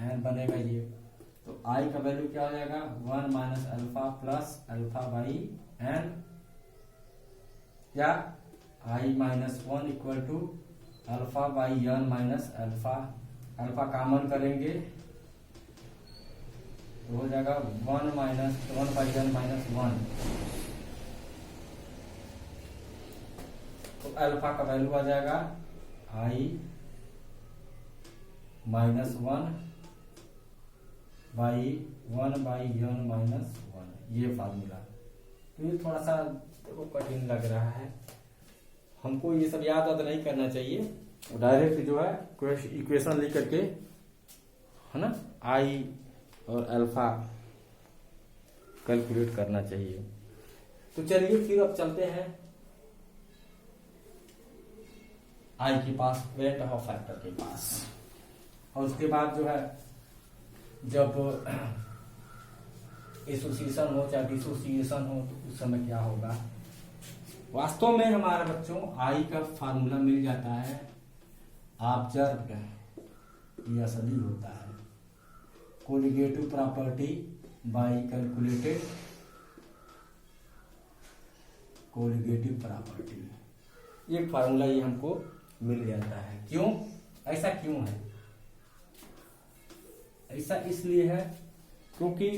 एन बनेगा ये। तो आई का वैल्यू क्या हो जाएगा 1 minus alpha plus alpha by n, या i minus 1 equal to alpha by n minus alpha. Alpha common करेंगे तो हो जाएगा 1 माइनस 1 बाई एन माइनस 1, तो अल्फा का वैल्यू आ जाएगा i minus 1 by 1 by n minus 1, ये फार्मूला। तो ये थोड़ा सा देखो कठिन लग रहा है, हमको ये सब याद नहीं करना चाहिए, डायरेक्ट जो है इक्वेशन लिख करके, है ना, आई और अल्फा कैलकुलेट करना चाहिए। तो चलिए फिर अब चलते हैं आई के पास, वेट ऑफ फैक्टर के पास, और उसके बाद जो है जब एसोसिएशन हो चाहे डिसोसिएशन हो तो उस समय क्या होगा। वास्तव में हमारे बच्चों आई का फार्मूला मिल जाता है, ऑब्जर्व ये असली होता है, colligative property by calculated colligative property, ये फार्मूला ये हमको मिल जाता है। क्यों, ऐसा क्यों है, ऐसा इसलिए है क्योंकि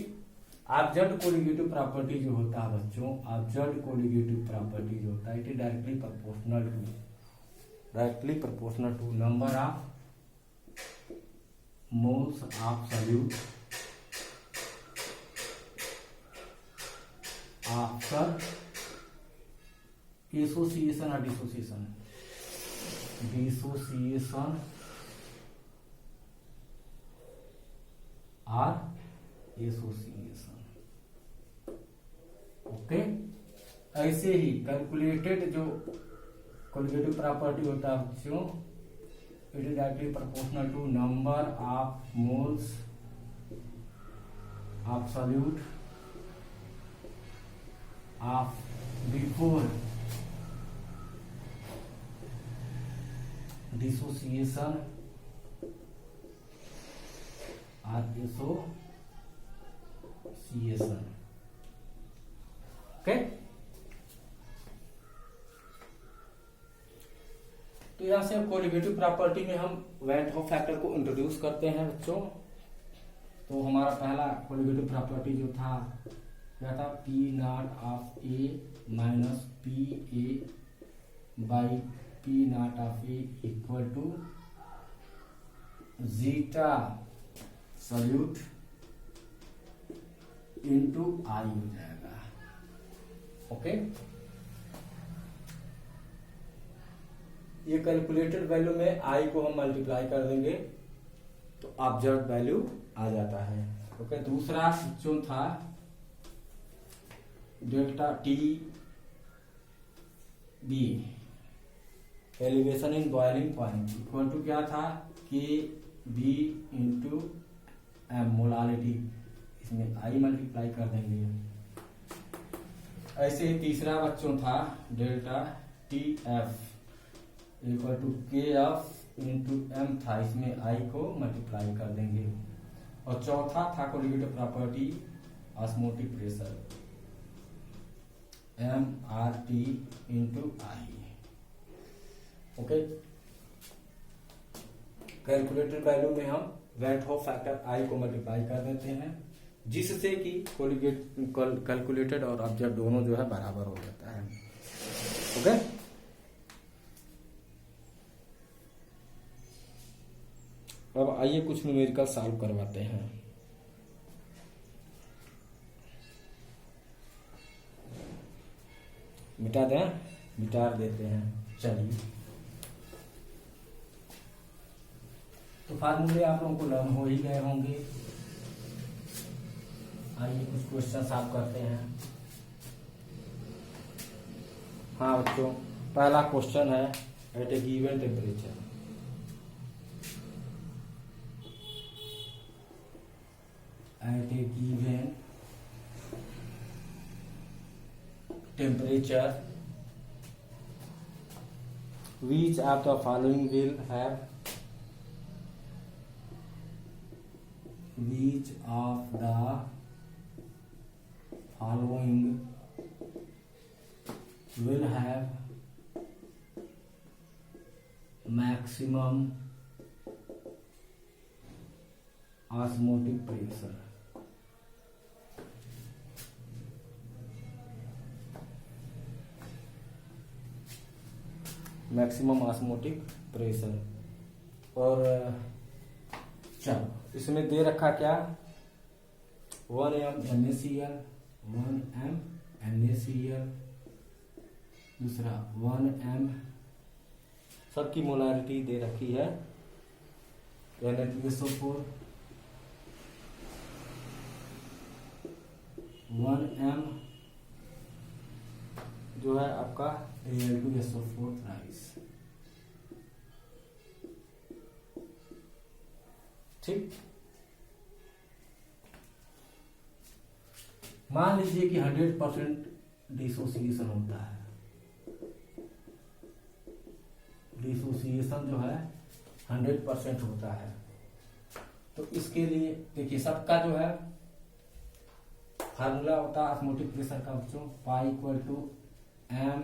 ऑब्जर्व्ड कोलिगेटिव प्रॉपर्टी जो होता है बच्चों, ऑब्जर्व्ड कोलिगेटिव प्रॉपर्टी जो होता है, it is directly proportional to number of moles of solute after association और डिसोसिएशन और एसोसिएशन। ओके, ऐसे ही कैलकुलेटेड जो कोलिगेटिव प्रॉपर्टी होता है बच्चों, it is directly proportional to number of moles of solute of before dissociation और association. Okay, तो यहां से कोलिगेटिव प्रॉपर्टी में हम वेट ऑफ फैक्टर को इंट्रोड्यूस करते हैं बच्चों। तो हमारा पहला कोलिगेटिव प्रॉपर्टी जो था क्या था, p naught of a minus p a by p naught of a equal to zeta solute into i हो जाएगा। ओके, ये कैलकुलेटेड वैल्यू में आई को हम मल्टीप्लाई कर देंगे तो ऑब्जर्व वैल्यू आ जाता है। ओके, दूसरा जो था delta T B elevation in boiling point equal to क्या था, के बी इंटू एम मोलालिटी, इसमें आई मल्टीप्लाई कर देंगे। ऐसे ही तीसरा बच्चों था delta T F equal to K F into M था, इसमें आई को मल्टीप्लाई कर देंगे। और चौथा था colligative property osmotic pressure, m r t into i. Okay, calculated value में हम वेंट होफ फैक्टर आई को मल्टीप्लाई कर देते हैं, जिससे कि कैलकुलेटेड और ऑब्जर्व दोनों जो है बराबर हो जाता है। ओके, अब आइए कुछ न्यूमेरिकल सॉल्व करवाते हैं। मिटा दें, मिटा देते हैं। चलिए, तो फार्मूले आप लोगों को लर्न हो ही गए होंगे। आइए कुछ क्वेश्चन सॉल्व करते हैं। हाँ बच्चों, पहला क्वेश्चन है at a given temperature, at a given temperature which of the following will have, which of the following will have maximum osmotic pressure? Maximum osmotic pressure. और चलो, इसमें दे रखा क्या, 1 m NaCl, 1 m NaCl, दूसरा 1 m, सबकी molarity दे रखी है Na2SO4, 1 m जो है आपका Al2SO4 राइस। ठीक, मान लीजिए कि 100% डिसोसिएशन होता है। डिसोसिएशन जो है 100% होता है, तो इसके लिए देखिए सबका जो है फार्मूला होता है ऑस्मोटिक प्रेशर का बच्चों, pi equal to m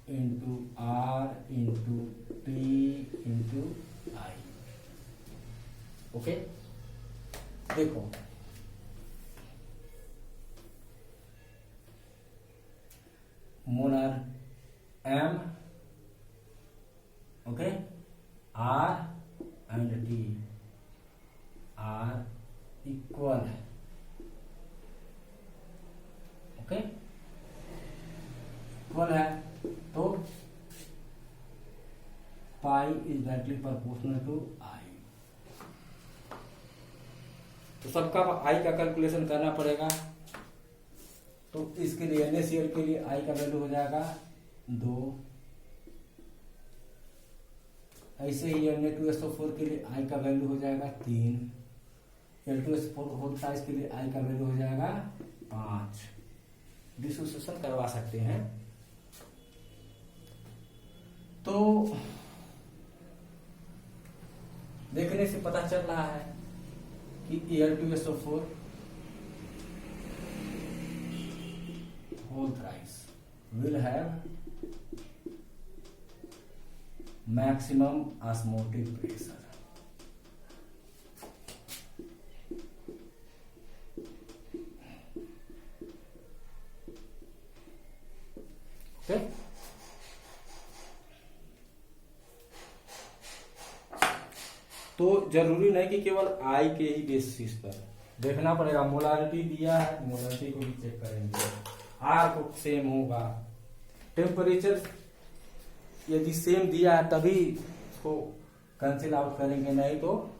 into r into t into i. Okay, देखो molar m, okay, r and t, r equal है, ओके, इक्वल है, तो pi is directly proportional to i. तो सबका आई का कैलकुलेशन करना पड़ेगा। तो इसके लिए NaCl के लिए आई का वैल्यू हो जाएगा 2, ऐसे ही Na2SO4 के लिए आई का वैल्यू हो जाएगा 3, Al2SO4 होल साइज के लिए आई का वैल्यू हो जाएगा 5। डिसोसिएशन करवा सकते हैं। तो देखने से पता चल रहा है कि Al2SO4 whole thrice will have maximum osmotic pressure। तो जरूरी नहीं कि केवल आई के ही बेसिस पर देखना पड़ेगा। मोलारिटी दिया है, मोलारिटी को भी चेक करेंगे, आर को सेम होगा। टेम्परेचर यदि सेम दिया है तभी उसको कैंसिल आउट करेंगे, नहीं तो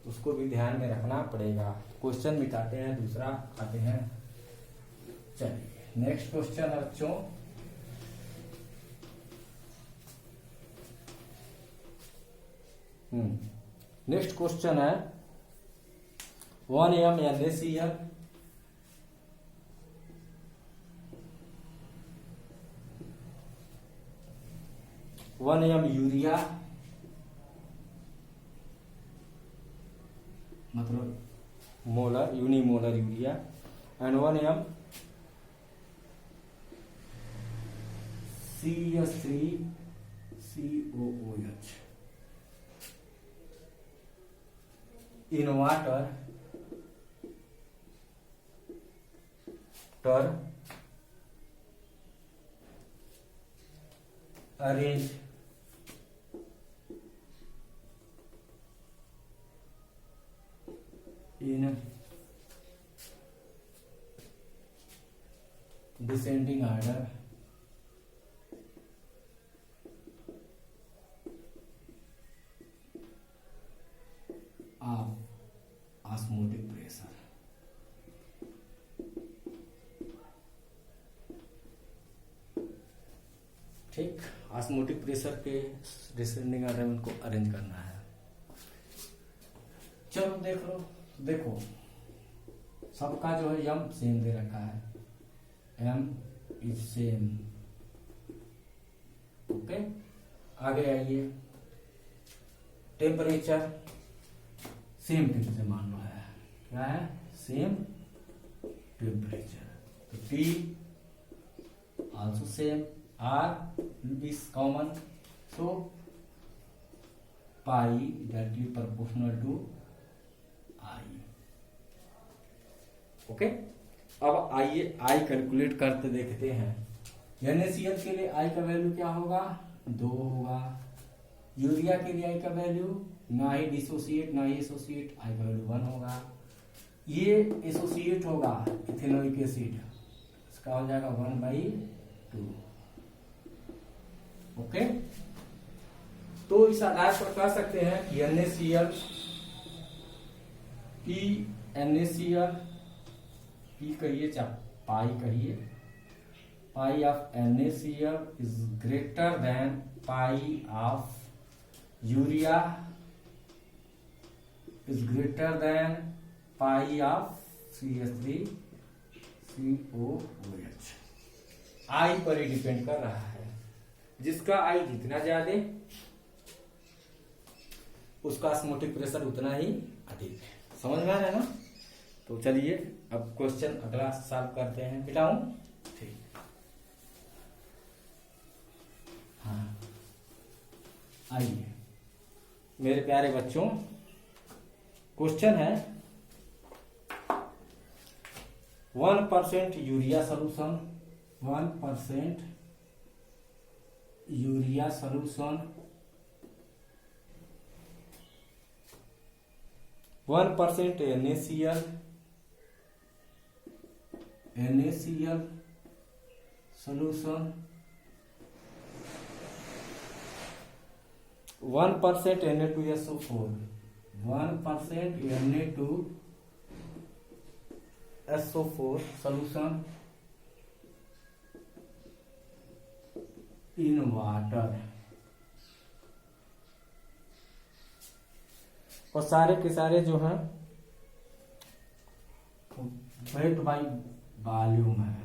उसको भी ध्यान में रखना पड़ेगा। क्वेश्चन मिटाते हैं, दूसरा आते हैं। चलिए नेक्स्ट क्वेश्चन है बच्चों, नेक्स्ट क्वेश्चन है 1 NaCl 1 यूरिया, मतलब molar unimolar urea, and 1 CS3COOH in water arrange in descending order of osmotic pressure। ठीक, ऑस्मोटिक प्रेशर के डिसेंडिंग ऑर्डर में उनको अरेंज करना है। चलो देख लो, देखो सबका जो है यम सेम दे रखा है, एम इज सेम। ओके, आगे आइए, टेम्परेचर सेम टेम्परेचर मान लो है, क्या है, सेम टेम्परेचर, तो T also same, R is common, so pi directly proportional to I. Okay, अब आइए आई कैलकुलेट करते देखते हैं। NaCl के लिए आई का वैल्यू क्या होगा, 2 होगा। यूरिया के लिए आई का वैल्यू ना ही डिसोसिएट ना ही एसोसिएट, आई का वैल्यू 1 होगा। ये एसोसिएट होगा इथेनोइक एसिड, इसका हो जाएगा 1/2। ओके, तो इस आधार पर कह सकते हैं कि NaCl पी कहिए चाहे पाई कहिए, पाई of NaCl is greater than pi of urea is greater than pi of CH3COOH। आई पर ही डिपेंड कर रहा है, जिसका आई जितना ज्यादा उसका ऑस्मोटिक प्रेशर उतना ही अधिक है। समझ में आ रहा है ना? तो चलिए अब क्वेश्चन अगला सॉल्व करते हैं। मिटाऊं? ठीक, हाँ आइए मेरे प्यारे बच्चों, क्वेश्चन है 1% urea solution, 1% urea solution, 1% NaCl solution, 1% Na2SO4, 1% Na2SO4 solution in water। और सारे के सारे जो हैं वेट बाई वॉल्यूम है।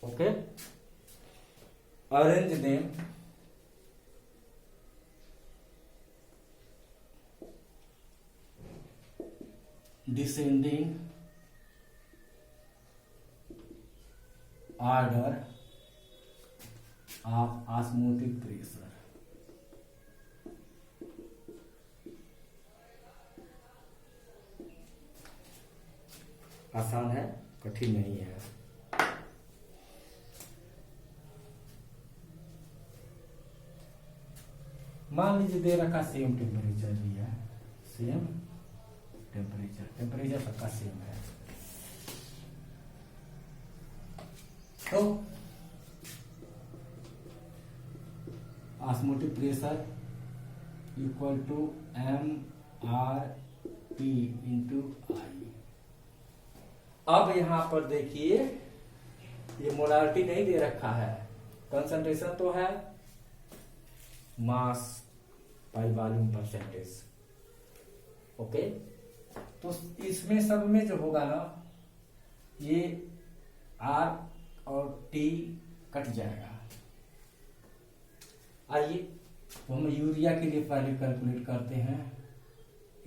Okay, arrange them descending order of osmotic pressure. आसान है, कठिन नहीं है। मान लीजिए दे रखा सेम टेम्परेचर भी है, सेम टेम्परेचर सबका सेम है। तो osmotic pressure equal to mRP into i. अब यहां पर देखिए ये मोलारिटी नहीं दे रखा है, कंसंट्रेशन तो है, mass by volume percentage. Okay, तो इसमें सब में जो होगा ना ये R और T कट जाएगा। आइए तो हम यूरिया के लिए पहले कैलकुलेट करते हैं।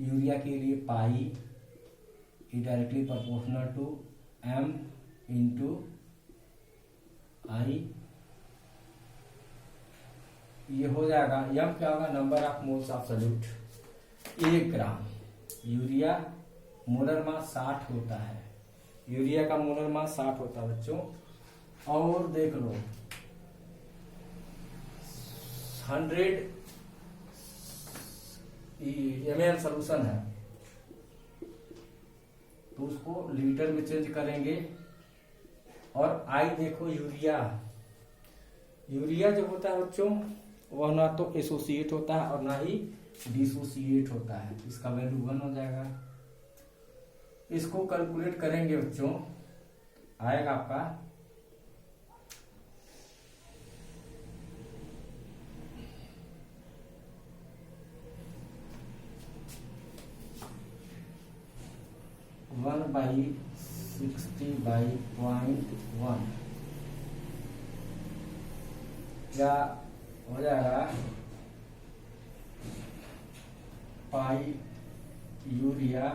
यूरिया के लिए pi directly proportional to m into i. ये हो जाएगा, यम क्या होगा, number of moles of solute. 1 gram urea, molar mass 60 होता है, यूरिया का मोलर मास 60 होता है बच्चों। और देख लो 100 ml सोल्यूशन है, तो उसको लीटर में चेंज करेंगे। और आई देखो यूरिया जो होता है बच्चों वह ना तो एसोसिएट होता है और ना ही डिसोसिएट होता है, इसका वैल्यू 1 हो जाएगा। इसको कैलकुलेट करेंगे बच्चों, आएगा आपका 1/60/0.1 क्या हो जाएगा, पाई यूरिया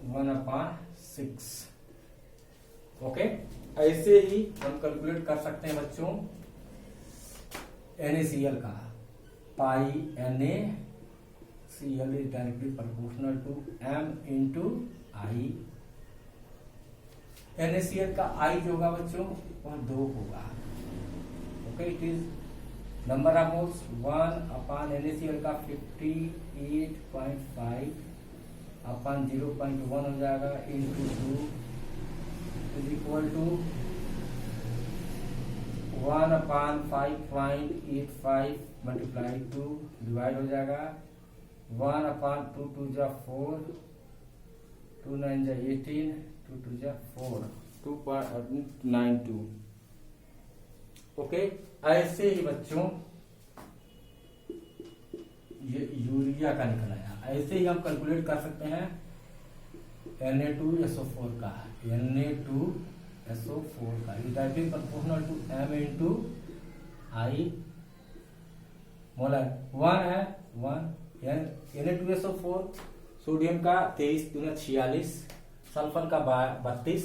1/6। ओके, ऐसे ही हम कैलकुलेट कर सकते हैं बच्चों NaCl का। Pi NaCl is directly proportional to m into I. NaCl का आई जो होगा बच्चों वह 2 होगा। Okay, it is number of moles 1/NaCl का 58.5/0.1 हो जाएगा into 2 is equal to 1/5.85 multiply 2 divide हो जाएगा 1/2 जा 4, 2 9 जा 18, 2 2 जा 4, 2.92। ओके, ऐसे ही बच्चों ये यूरिया का निकल आया। ऐसे ही हम कैलकुलेट कर सकते हैं Na2SO4 का, Na2SO4 का directly proportional to m into I. Molar 1 है, 1 Na2SO4 सोडियम का 23 दूना 46, सल्फर का 32,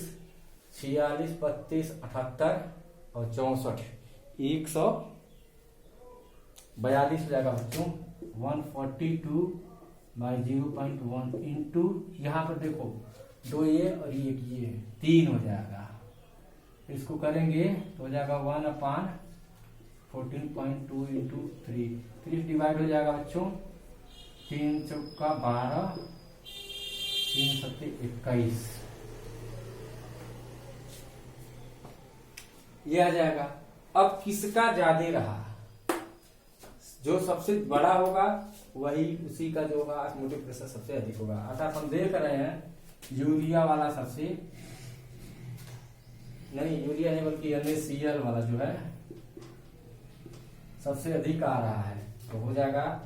46 32 78 और 64 142 हो जाएगा बच्चों। 142/0.1 इंटू यहाँ पर देखो 2 ये और 1 ये 3 हो जाएगा। इसको करेंगे तो हो जाएगा 1/14.2 इंटू 3 डिवाइड हो जाएगा बच्चों 3 चौका 12, 3 सत्ते 21, ये आ जाएगा। अब किसका ज्यादा रहा, जो सबसे बड़ा होगा वही उसी का जो होगा ऑस्मोटिक प्रेशर सबसे अधिक होगा। अर्थात हम देख रहे हैं यूरिया वाला सबसे नहीं, यूरिया नहीं बल्कि NaCl वाला जो है सबसे अधिक आ रहा है। तो हो जाएगा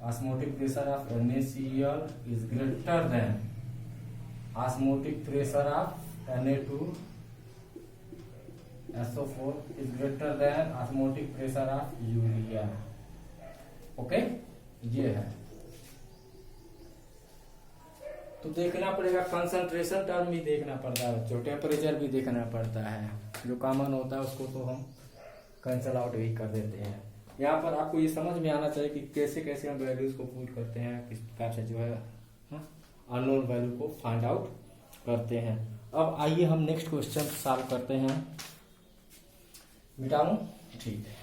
osmotic pressure of NaCl is greater then osmotic pressure of Na2SO4 is greater then osmotic pressure of urea. Okay, ये है। तो देखना पड़ेगा, कंसंट्रेशन टर्म भी देखना पड़ता है बच्चों, टेम्परेचर भी देखना पड़ता है। जो कॉमन होता है उसको तो हम कैंसल आउट भी कर देते हैं। यहाँ पर आपको ये समझ में आना चाहिए कि कैसे कैसे हम वैल्यूज को पुट करते हैं, किस प्रकार से जो है अननोन वैल्यू को फाइंड आउट करते हैं। अब आइए हम नेक्स्ट क्वेश्चन सॉल्व करते हैं। मिटाऊं, ठीक है।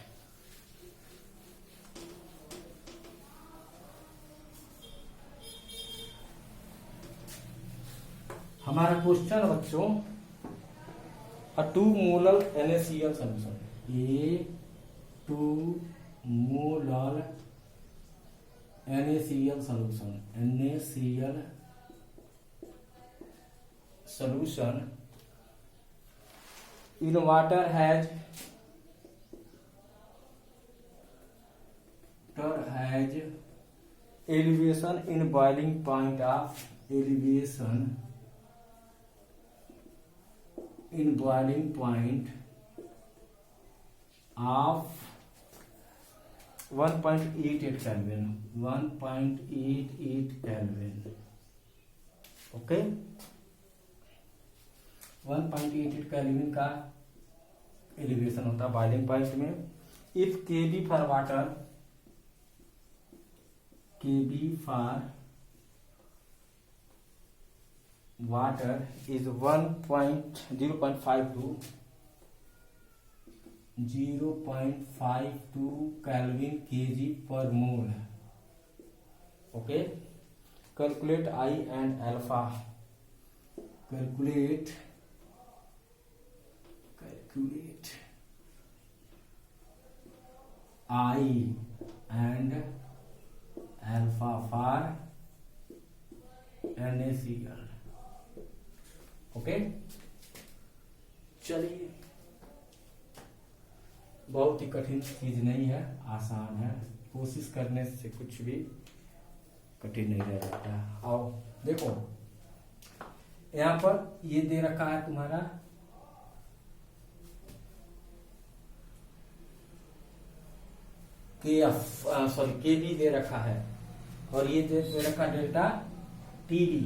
हमारा क्वेश्चन बच्चों, a 2 molar NaCl solution, a 2 molar NaCl solution, NaCl solution in water has elevation in boiling point of elevation in boiling point of 1.88 Kelvin, 1.88 Kelvin. Okay, 1.88 kelvin का elevation होता है boiling point में. If kb for water, kb for water is 0.52 kelvin kg per mole. Okay, calculate i and alpha. Calculate I and alpha for NaCl. Okay, चलिए, बहुत ही कठिन चीज नहीं है, आसान है. कोशिश करने से कुछ भी कठिन नहीं रह जाता. आओ देखो, यहां पर ये दे रखा है तुम्हारा के बी दे रखा है, और ये दे रखा डेल्टा टीबी.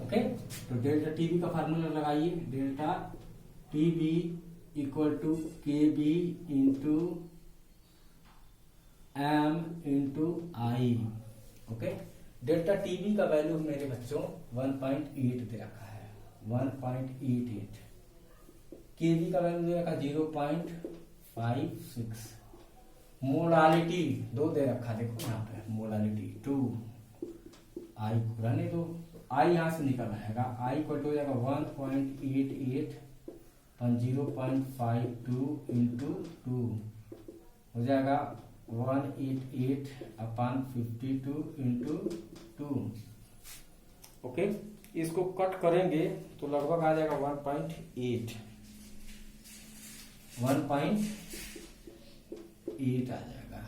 ओके, तो डेल्टा टीबी का फार्मूला लगाइए. Delta TB equal to K B into M into i. Okay, delta TB का वैल्यू मेरे बच्चों 1.8 दे रखा है, 1.88. केबी का वैल्यू दे रखा 0.56. मोलालिटी 2 दे रखा, देखो यहाँ पे मोलालिटी 2. आई रहने दो, आई यहां से निकल आएगा. आई इक्वल टू हो जाएगा 1.88 अपन 0.52 इंटू 2 हो जाएगा 188 अपन 52 इंटू 2. ओके, इसको कट करेंगे तो लगभग आ जाएगा 1.8 आ जाएगा.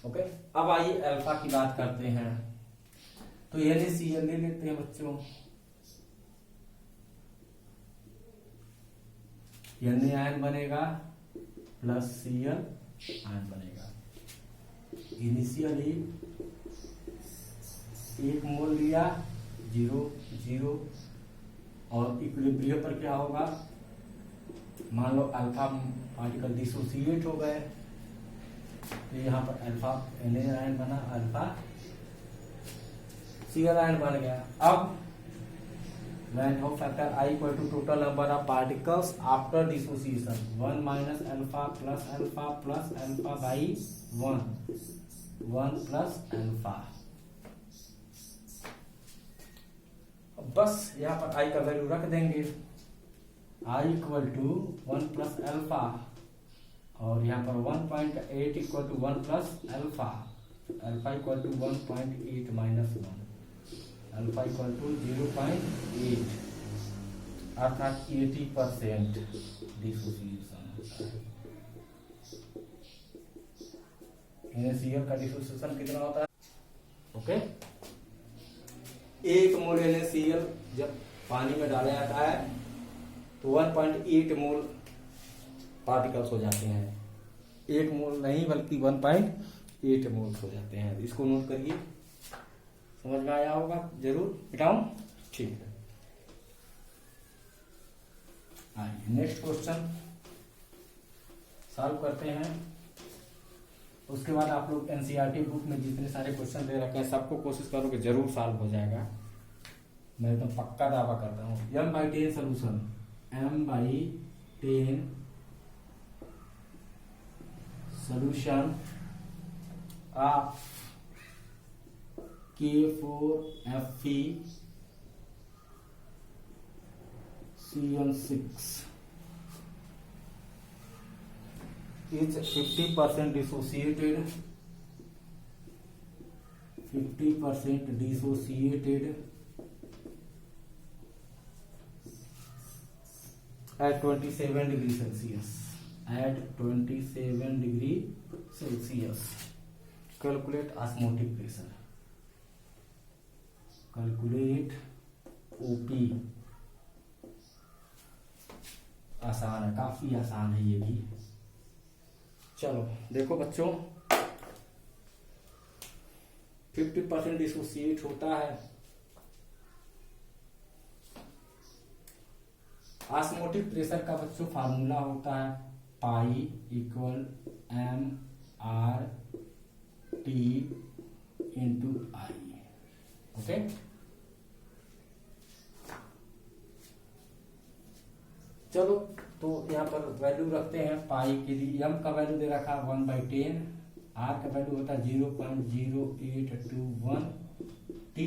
ओके, अब आइए अल्फा की बात करते हैं. तो NaCl ले लेते हैं बच्चों. Na आयन बनेगा प्लस Cl आयन बनेगा. इनिशियली 1 मोल लिया, 0 और इक्विलिब्रियम पर क्या होगा, मान लो अल्फा पार्टिकल डिसोसिएट हो गए, तो यहाँ पर अल्फा Na आयन बना, अल्फा Cl आयन बन गया. अब Van Hoff factor I equal to total number of particles after dissociation, 1 minus alpha plus alpha plus alpha by 1 plus alpha. बस यहाँ पर I का वैल्यू रख देंगे. I equal to 1 plus alpha, और यहाँ पर 1.8 equal to 1 plus alpha. Alpha equal to 1.8 minus 1, alpha equal to 0.8, अर्थात 80% डिसोसिएशन होता है. NaCl का डिसोसिएशन कितना होता है? ओके, 1 मोल NaCl जब पानी में डाला जाता है तो 1.8 मोल पार्टिकल्स हो जाते हैं. 1 मोल नहीं बल्कि 1.8 मोल हो जाते हैं. इसको नोट करिए, समझ में आया होगा जरूर. मिटाऊं? ठीक है. आइए नेक्स्ट क्वेश्चन सॉल्व करते हैं. उसके बाद आप लोग एनसीईआरटी बुक में जितने सारे क्वेश्चन दे रखे हैं सबको कोशिश करो कि जरूर सॉल्व हो जाएगा. मैं एकदम पक्का दावा करता हूँ. m/10 solution, m/10 solution of K4Fe CN6 is 50% dissociated, 50% dissociated at 27 degree Celsius. At 27 degree Celsius. Calculate osmotic pressure. Calculate OP. आसान है, काफी आसान है ये भी। चलो देखो बच्चों, 50% डिसोसिएट होता है। ऑस्मोटिक प्रेशर का बच्चों फार्मूला होता है pi equal mRT into i. Okay, चलो तो यहाँ पर वैल्यू रखते हैं। पाई के लिए m का वैल्यू दे रखा 1/10, r का वैल्यू होता है 0.0821, t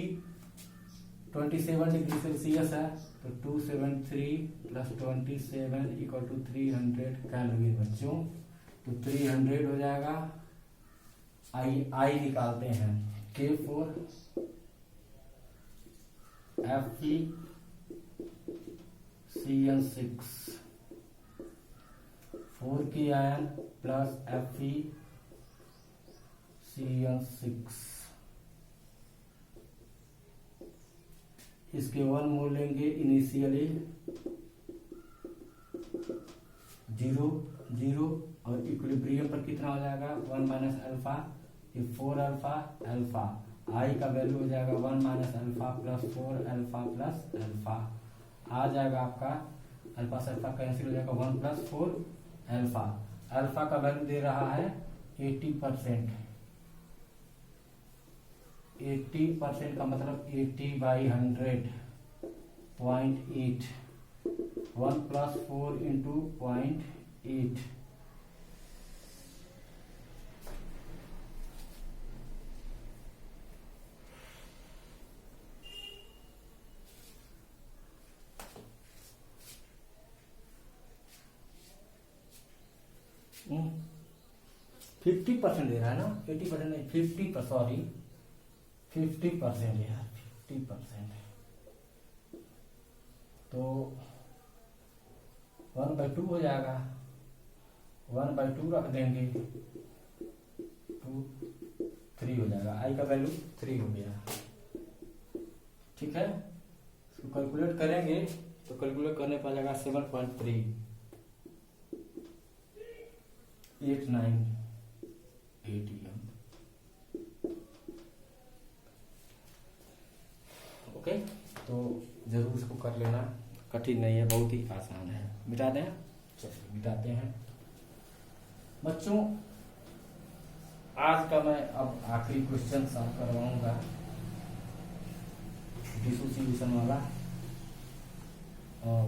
27 डिग्री सेल्सियस है तो 273 प्लस 27 इक्वल टू 300 कैलोरी बच्चों। तो 300 हो जाएगा। आई निकालते हैं, K4 Fe CN6 4 की आयन प्लस Fe CN6, इसके 1 मोल लेंगे इनिशियली 0 0 और इक्विलिब्रियम पर कितना हो जाएगा 1 माइनस अल्फा, ये 4 अल्फा अल्फा। आई का वैल्यू हो जाएगा 1 minus alpha plus 4 alpha plus alpha. आ जाएगा आपका अल्फा से अल्फा कैंसिल हो जाएगा 1 प्लस 4 अल्फा। अल्फा का वैल्यू दे रहा है 80%। 80% का मतलब 80/100 0.8। 1 प्लस 4 इंटू 0.8। हम्म 50% दे रहा है ना, 80% नहीं, 50 सॉरी 50% यार, 50%। तो 1/2 हो जाएगा, 1/2 रख देंगे 2 3 हो जाएगा। आई का वैल्यू 3 हो गया। ठीक है, इसको कैलकुलेट करेंगे तो कैलकुलेट करने पर जाएगा 7.389 ATM। ओके, तो जरूर इसको कर लेना, कठिन नहीं है, बहुत ही आसान है। मिटा दें, चलिए मिटाते हैं बच्चों। आज का मैं अब आखिरी क्वेश्चन सॉल्व करवाऊंगा, डिसोसिएशन वाला, और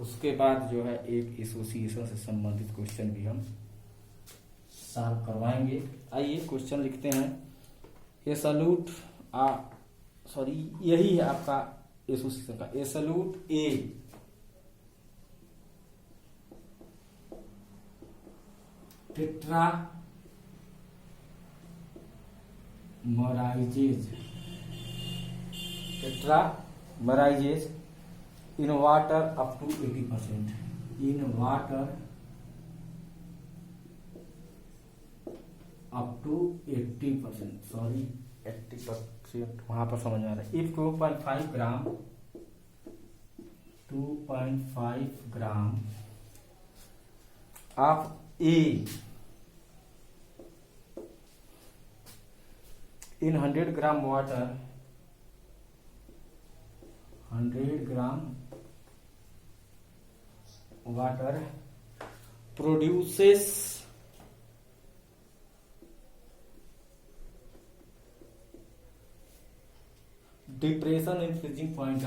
उसके बाद जो है एक एसोसिएशन से संबंधित क्वेश्चन भी हम सॉल्व करवाएंगे। आइए क्वेश्चन लिखते हैं। ए सल्यूट सॉरी यही है आपका एसोसिएशन का। A solute a tetramerizes in water up to 80%। In water up to 80%, sorry 80%, वहां पर समझ में आ रहा है। If 2.5 gram of a in 100 gram water, 100 gram water produces depression in freezing point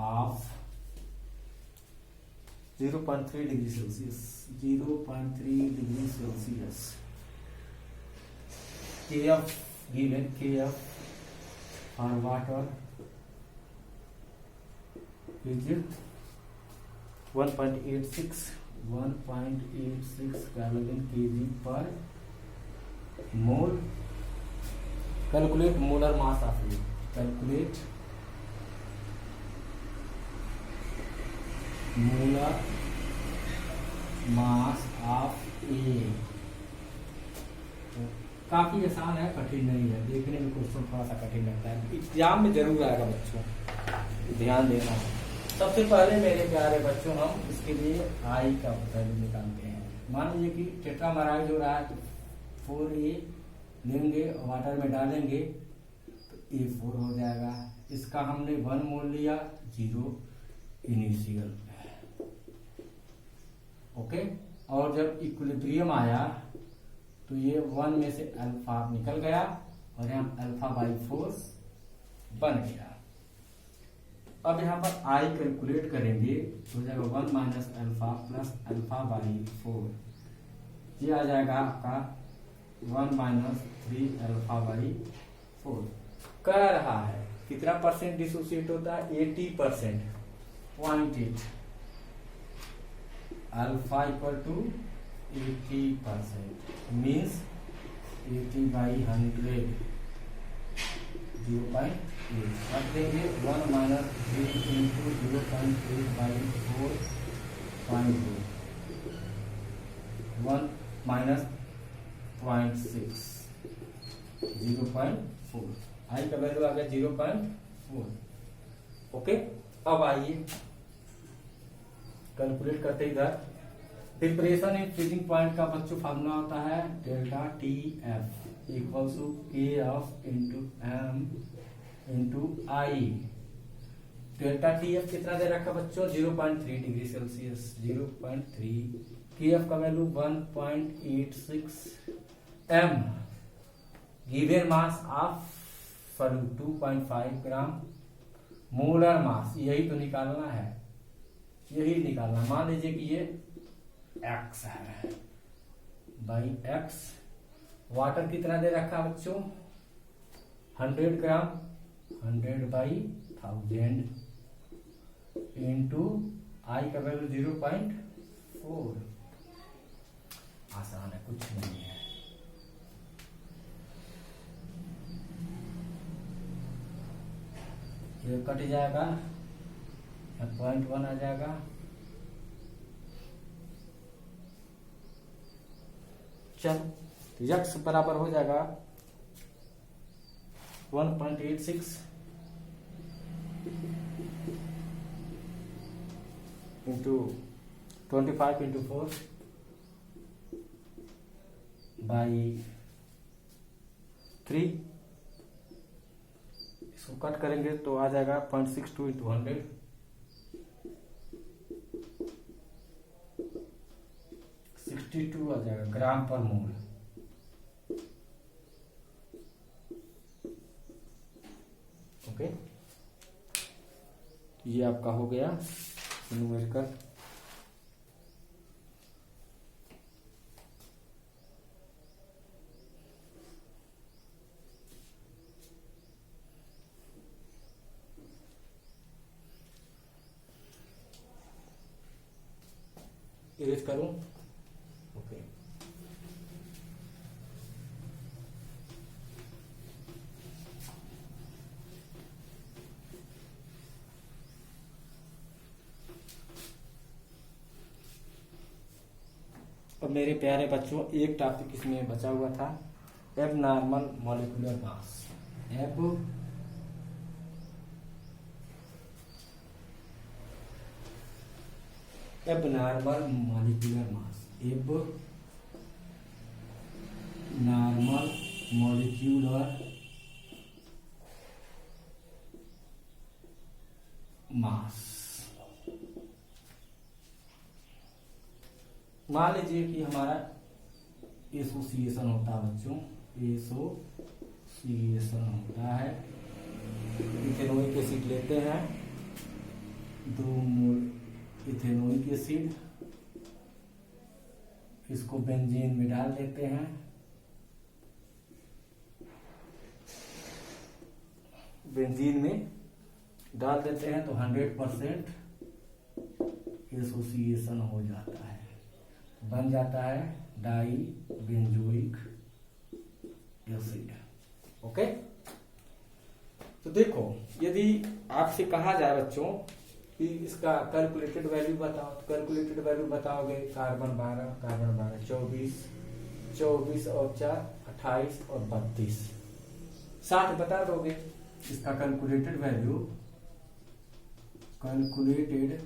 of 0.3 degree Celsius. 0.3 degree Celsius. KF given Kf for water is 1.86 calorie kg per mole. Calculate molar mass of a. Calculate molar mass of a. काफी आसान है, कठिन नहीं है. देखने में question थोड़ा सा कठिन लगता है, एग्जाम में जरूर आएगा बच्चों, ध्यान देना. सबसे पहले मेरे प्यारे बच्चों हम इसके लिए आई का वैल्यू निकालते हैं. मान लीजिए कि टेट्रामेराइड हो रहा है तो 4A लेंगे, वाटर में डालेंगे तो A4 हो जाएगा. इसका हमने 1 मोल लिया, 0 इनिशियल. ओके. और जब इक्विलिब्रियम आया तो ये 1 में से अल्फा निकल गया और यहाँ α/4 बन गया. अब यहाँ पर आई कैलकुलेट करेंगे तो हो जाएगा 1 माइनस अल्फा प्लस α/4. ये आ जाएगा आपका 1 माइनस 3 α/4. कह रहा है कितना परसेंट डिसोसिएट होता है? 80%. 0.8 अल्फा इक्वल टू 80% मीन्स 80/100 0.8. अब देंगे 1 माइनस 3 इंटू 0.8/4.2 1 माइनस 0.6 0.4. आई का वैल्यू आ गया 0.4. ओके. अब आइए कैलकुलेट करते इधर. डिप्रेशन इन फ्रीजिंग पॉइंट का बच्चों फार्मूला होता है delta TF equals to KF into M into I. Delta TF कितना दे रखा बच्चों? 0.3 डिग्री सेल्सियस. 0.3. KF का value 1.86 M. Given mass of solute 2.5 gram. Molar mass यही तो निकालना है, यही निकालना. मान लीजिए कि ये x है बाई x. वाटर कितना दे रखा बच्चों? 100 ग्राम. 100/1000 इंटू आई का वैल्यू 0.4. आसान है, कुछ नहीं है. ये कट जाएगा, 0.1 आ जाएगा. चल x बराबर हो जाएगा 1.86 इंटू 25 इंटू 4 बाई 3. इसको कट करेंगे तो आ जाएगा 0.62 इंटू 100 62 आ जाएगा ग्राम पर मोल. ओके. ये आपका हो गया न्यूमेरिकल. इरेज करूं? ओके. अब मेरे प्यारे बच्चों एक टॉपिक इसमें बचा हुआ था, abnormal molecular mass. Abnormal molecular mass. Abnormal molecular mass. मान लीजिए कि हमारा एसोसिएशन होता है बच्चों, एसोसिएशन होता है. इथेनोइक एसिड लेते हैं, 2 मोल इथेनोइक एसिड, इसको बेंजीन में डाल देते हैं. बेंजीन में डाल देते हैं तो 100% एसोसिएशन हो जाता है, बन जाता है डाई बेंजोइक एसिड। ओके, तो देखो यदि आपसे कहा जाए बच्चों कि इसका कैलकुलेटेड वैल्यू बताओ, तो कैलकुलेटेड वैल्यू बताओगे कार्बन 12 24 और 4 28 और 32 60 बता दोगे। इसका calculated value, calculated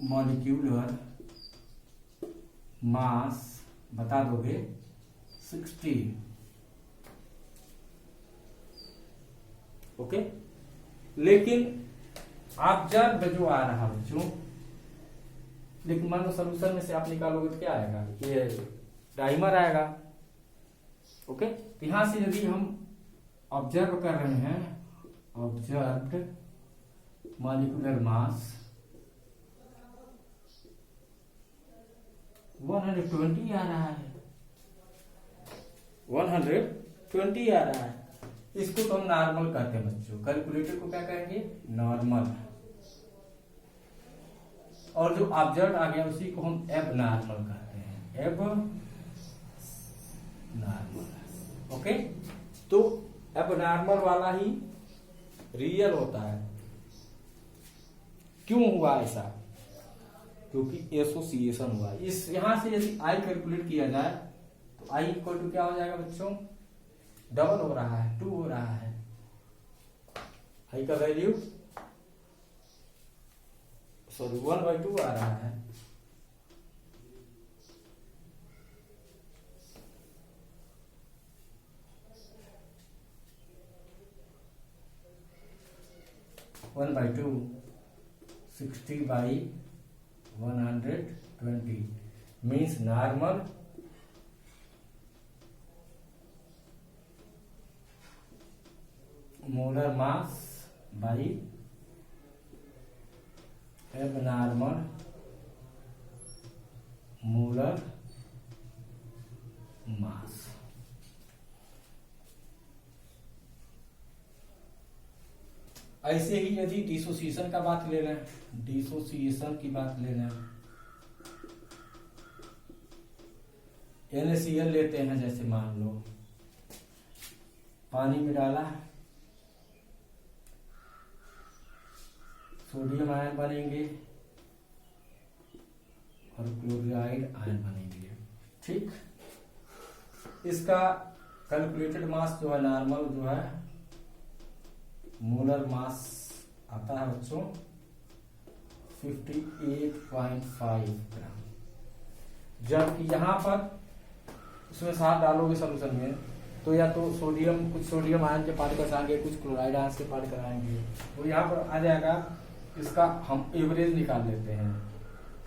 molecular mass बता दोगे 60। ओके, लेकिन ऑब्जर्व जो आ रहा बच्चों, लेकिन मान लो सोल्यूशन में से आप निकालोगे तो क्या आएगा, ये डाइमर आएगा। ओके, तो यहां से यदि हम ऑब्जर्व कर रहे हैं, ऑब्जर्व्ड मॉलिक्यूलर मास 120 आ रहा है, 120 आ रहा है। इसको तो हम नॉर्मल कहते हैं बच्चों, कैलकुलेटेड को क्या कहेंगे, नॉर्मल। और जो ऑब्जर्व आ गया उसी को हम एब नॉर्मल कहते हैं, एब नॉर्मल। ओके, तो एब नॉर्मल वाला ही रियल होता है। क्यों हुआ ऐसा, क्योंकि एसोसिएशन हुआ। इस यहां से यदि आई कैलकुलेट किया जाए तो आई इक्वल टू क्या हो जाएगा बच्चों, डबल हो रहा है, 2 हो रहा है। आई का वैल्यू सॉरी 1/2 आ रहा है। One by two 60/120 means normal molar mass by abnormal molar मास। ऐसे ही यदि डिसोसिएशन का बात ले रहे हैं, डिसोसिएशन की बात ले रहे हैं, NaCl लेते हैं, जैसे मान लो पानी में डाला, सोडियम आयन बनेंगे और क्लोराइड आयन बनेंगे। ठीक, इसका कैलकुलेटेड मास जो है, नॉर्मल जो है मोलर मास आता है बच्चों 58.5 ग्राम। जबकि यहां पर उसमें साथ डालोगे सोल्यूशन में तो या तो सोडियम, कुछ सोडियम आयन के पार्टिकल्स आएंगे, कुछ क्लोराइड आयन के पार्टिकल आएंगे, तो यहाँ पर आ जाएगा। इसका हम एवरेज निकाल लेते हैं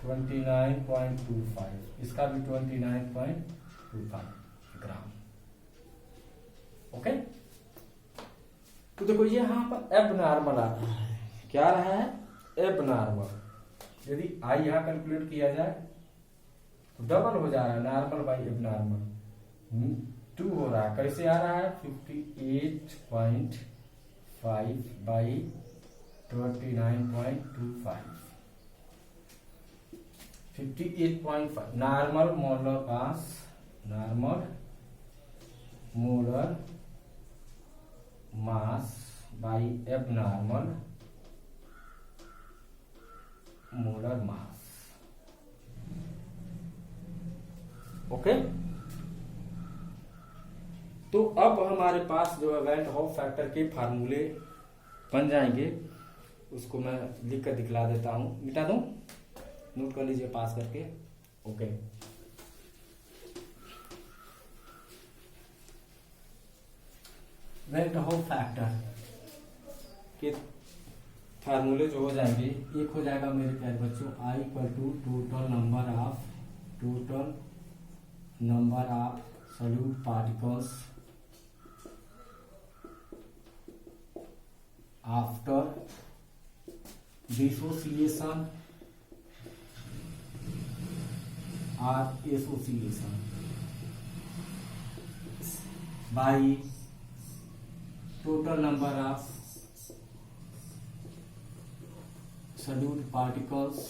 29.25, इसका भी 29.25 ग्राम। ओके, तो देखो ये यहाँ पर एबनॉर्मल आ रहा है, क्या आ रहा है, एबनॉर्मल। यदि आई यहाँ कैलकुलेट किया जाए तो डबल हो जा रहा है, नॉर्मल बाई एबनॉर्मल 2 हो रहा है। कैसे आ रहा है, 58.5 by 29.25, 58.5 normal molar mass, normal molar mass by abnormal molar mass. Okay, तो अब हमारे पास जो है वैन हॉफ फैक्टर के फार्मूले बन जाएंगे। उसको मैं लिख कर दिखला देता हूं, मिटा दूं, नोट कर लीजिए पास करके। ओके, वैन हॉफ फैक्टर के फार्मूले जो हो जाएंगे, एक हो जाएगा मेरे प्यारे बच्चों I equal to total number of solute particles after dissociation or association by total number of solute particles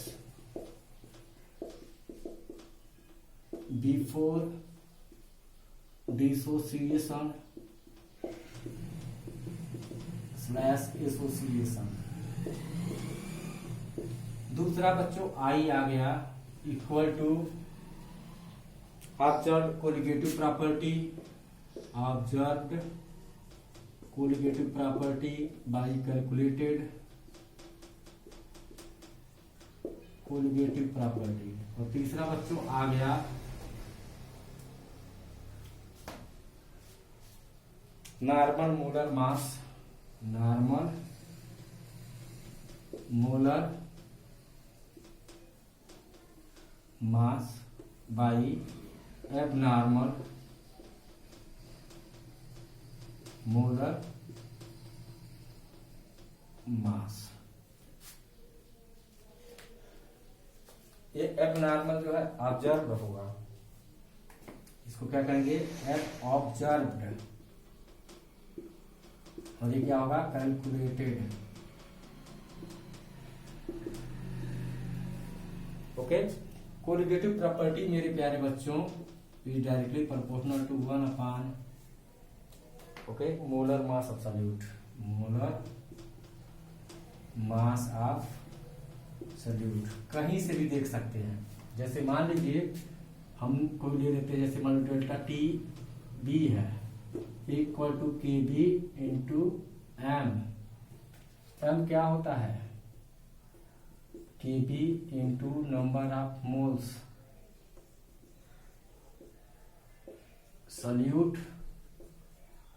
before dissociation / association। दूसरा बच्चों आई आ गया equal to observe colligative property, observed colligative property by calculated colligative property. और तीसरा बच्चों आ गया normal molar mass, normal molar mass by abnormal molar mass. ये एबनॉर्मल जो है ऑब्जर्व होगा, इसको क्या कहेंगे एब ऑब्जर्व्ड, और ये क्या होगा कैलकुलेटेड। ओके, कोलिगेटिव प्रॉपर्टी मेरे प्यारे बच्चों is directly proportional to 1/, okay, molar mass of solute, molar mass of solute. कहीं से भी देख सकते हैं, जैसे मान लीजिए हम कोई ले लेते हैं, जैसे मान लो डेल्टा टी बी है equal to K B into M. M क्या होता है K B into number of moles solute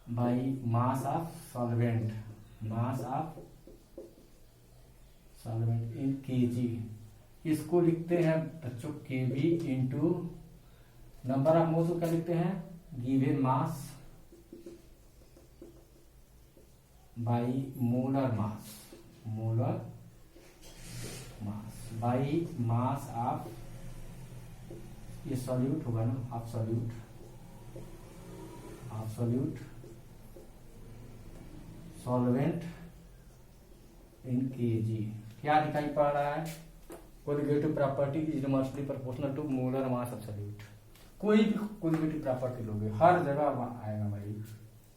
by mass of solvent, mass of solvent in KG. इसको लिखते हैं बच्चों K B into number of moles को क्या लिखते हैं given mass by molar mass, molar mass by mass of, ये solute होगा ना, absolute absolute solvent in KG. क्या दिखाई पड़ रहा है colligative property is inversely proportional to molar mass of solute. कोई भी कोलिगेटिव प्रॉपर्टी लोगे हर जगह आएगा भाई,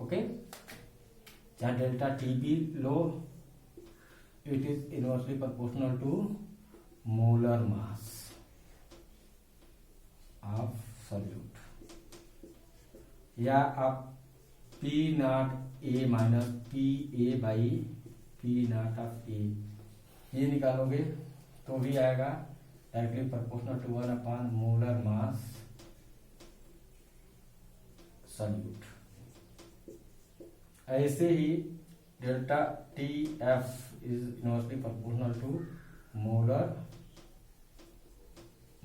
ओके। चाहे डेल्टा टी बी लो, it is inversely proportional to molar mass of solute. या आप p naught a minus p a by p naught of a ये निकालोगे तो भी आएगा directly proportional to 1/, molar mass solute. ऐसे ही delta T f is inversely proportional to molar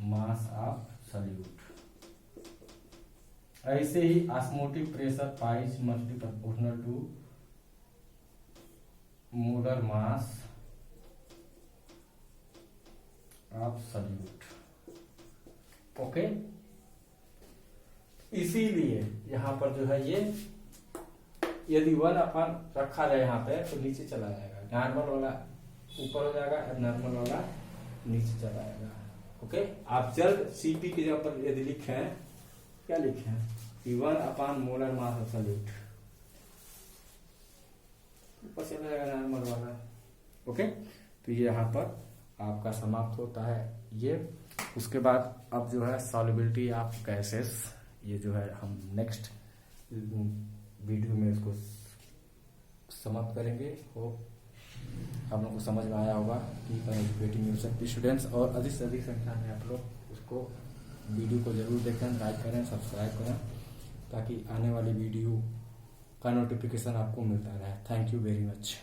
mass of solute. ऐसे ही osmotic pressure pi is inversely proportional to molar mass of solute, okay. इसीलिए यहां पर जो है ये यदि 1/, रखा जाए यहाँ पे तो नीचे चला जाएगा, नॉर्मल वाला ऊपर हो जाएगा, एबनॉर्मल वाला नीचे चला जाएगा, ओके। आप जल्द सीपी की जगह पर यदि लिखे हैं, क्या लिखे हैं 1/, मोलर मास ऑफ सॉल्यूट, ऊपर चला जाएगा नॉर्मल वाला, ओके। तो ये यहाँ पर आपका समाप्त होता है ये। उसके बाद अब जो है सॉल्युबिलिटी ऑफ गैसेस, ये जो है हम नेक्स्ट वीडियो में इसको समाप्त करेंगे। होप आप लोगों को समझ में आया होगा कि एजुकेटिंग यूनिवर्सिटी स्टूडेंट्स, और अधिक से अधिक संख्या में आप लोग उसको वीडियो को जरूर देखें, लाइक करें, सब्सक्राइब करें, ताकि आने वाली वीडियो का नोटिफिकेशन आपको मिलता रहे। Thank you very much.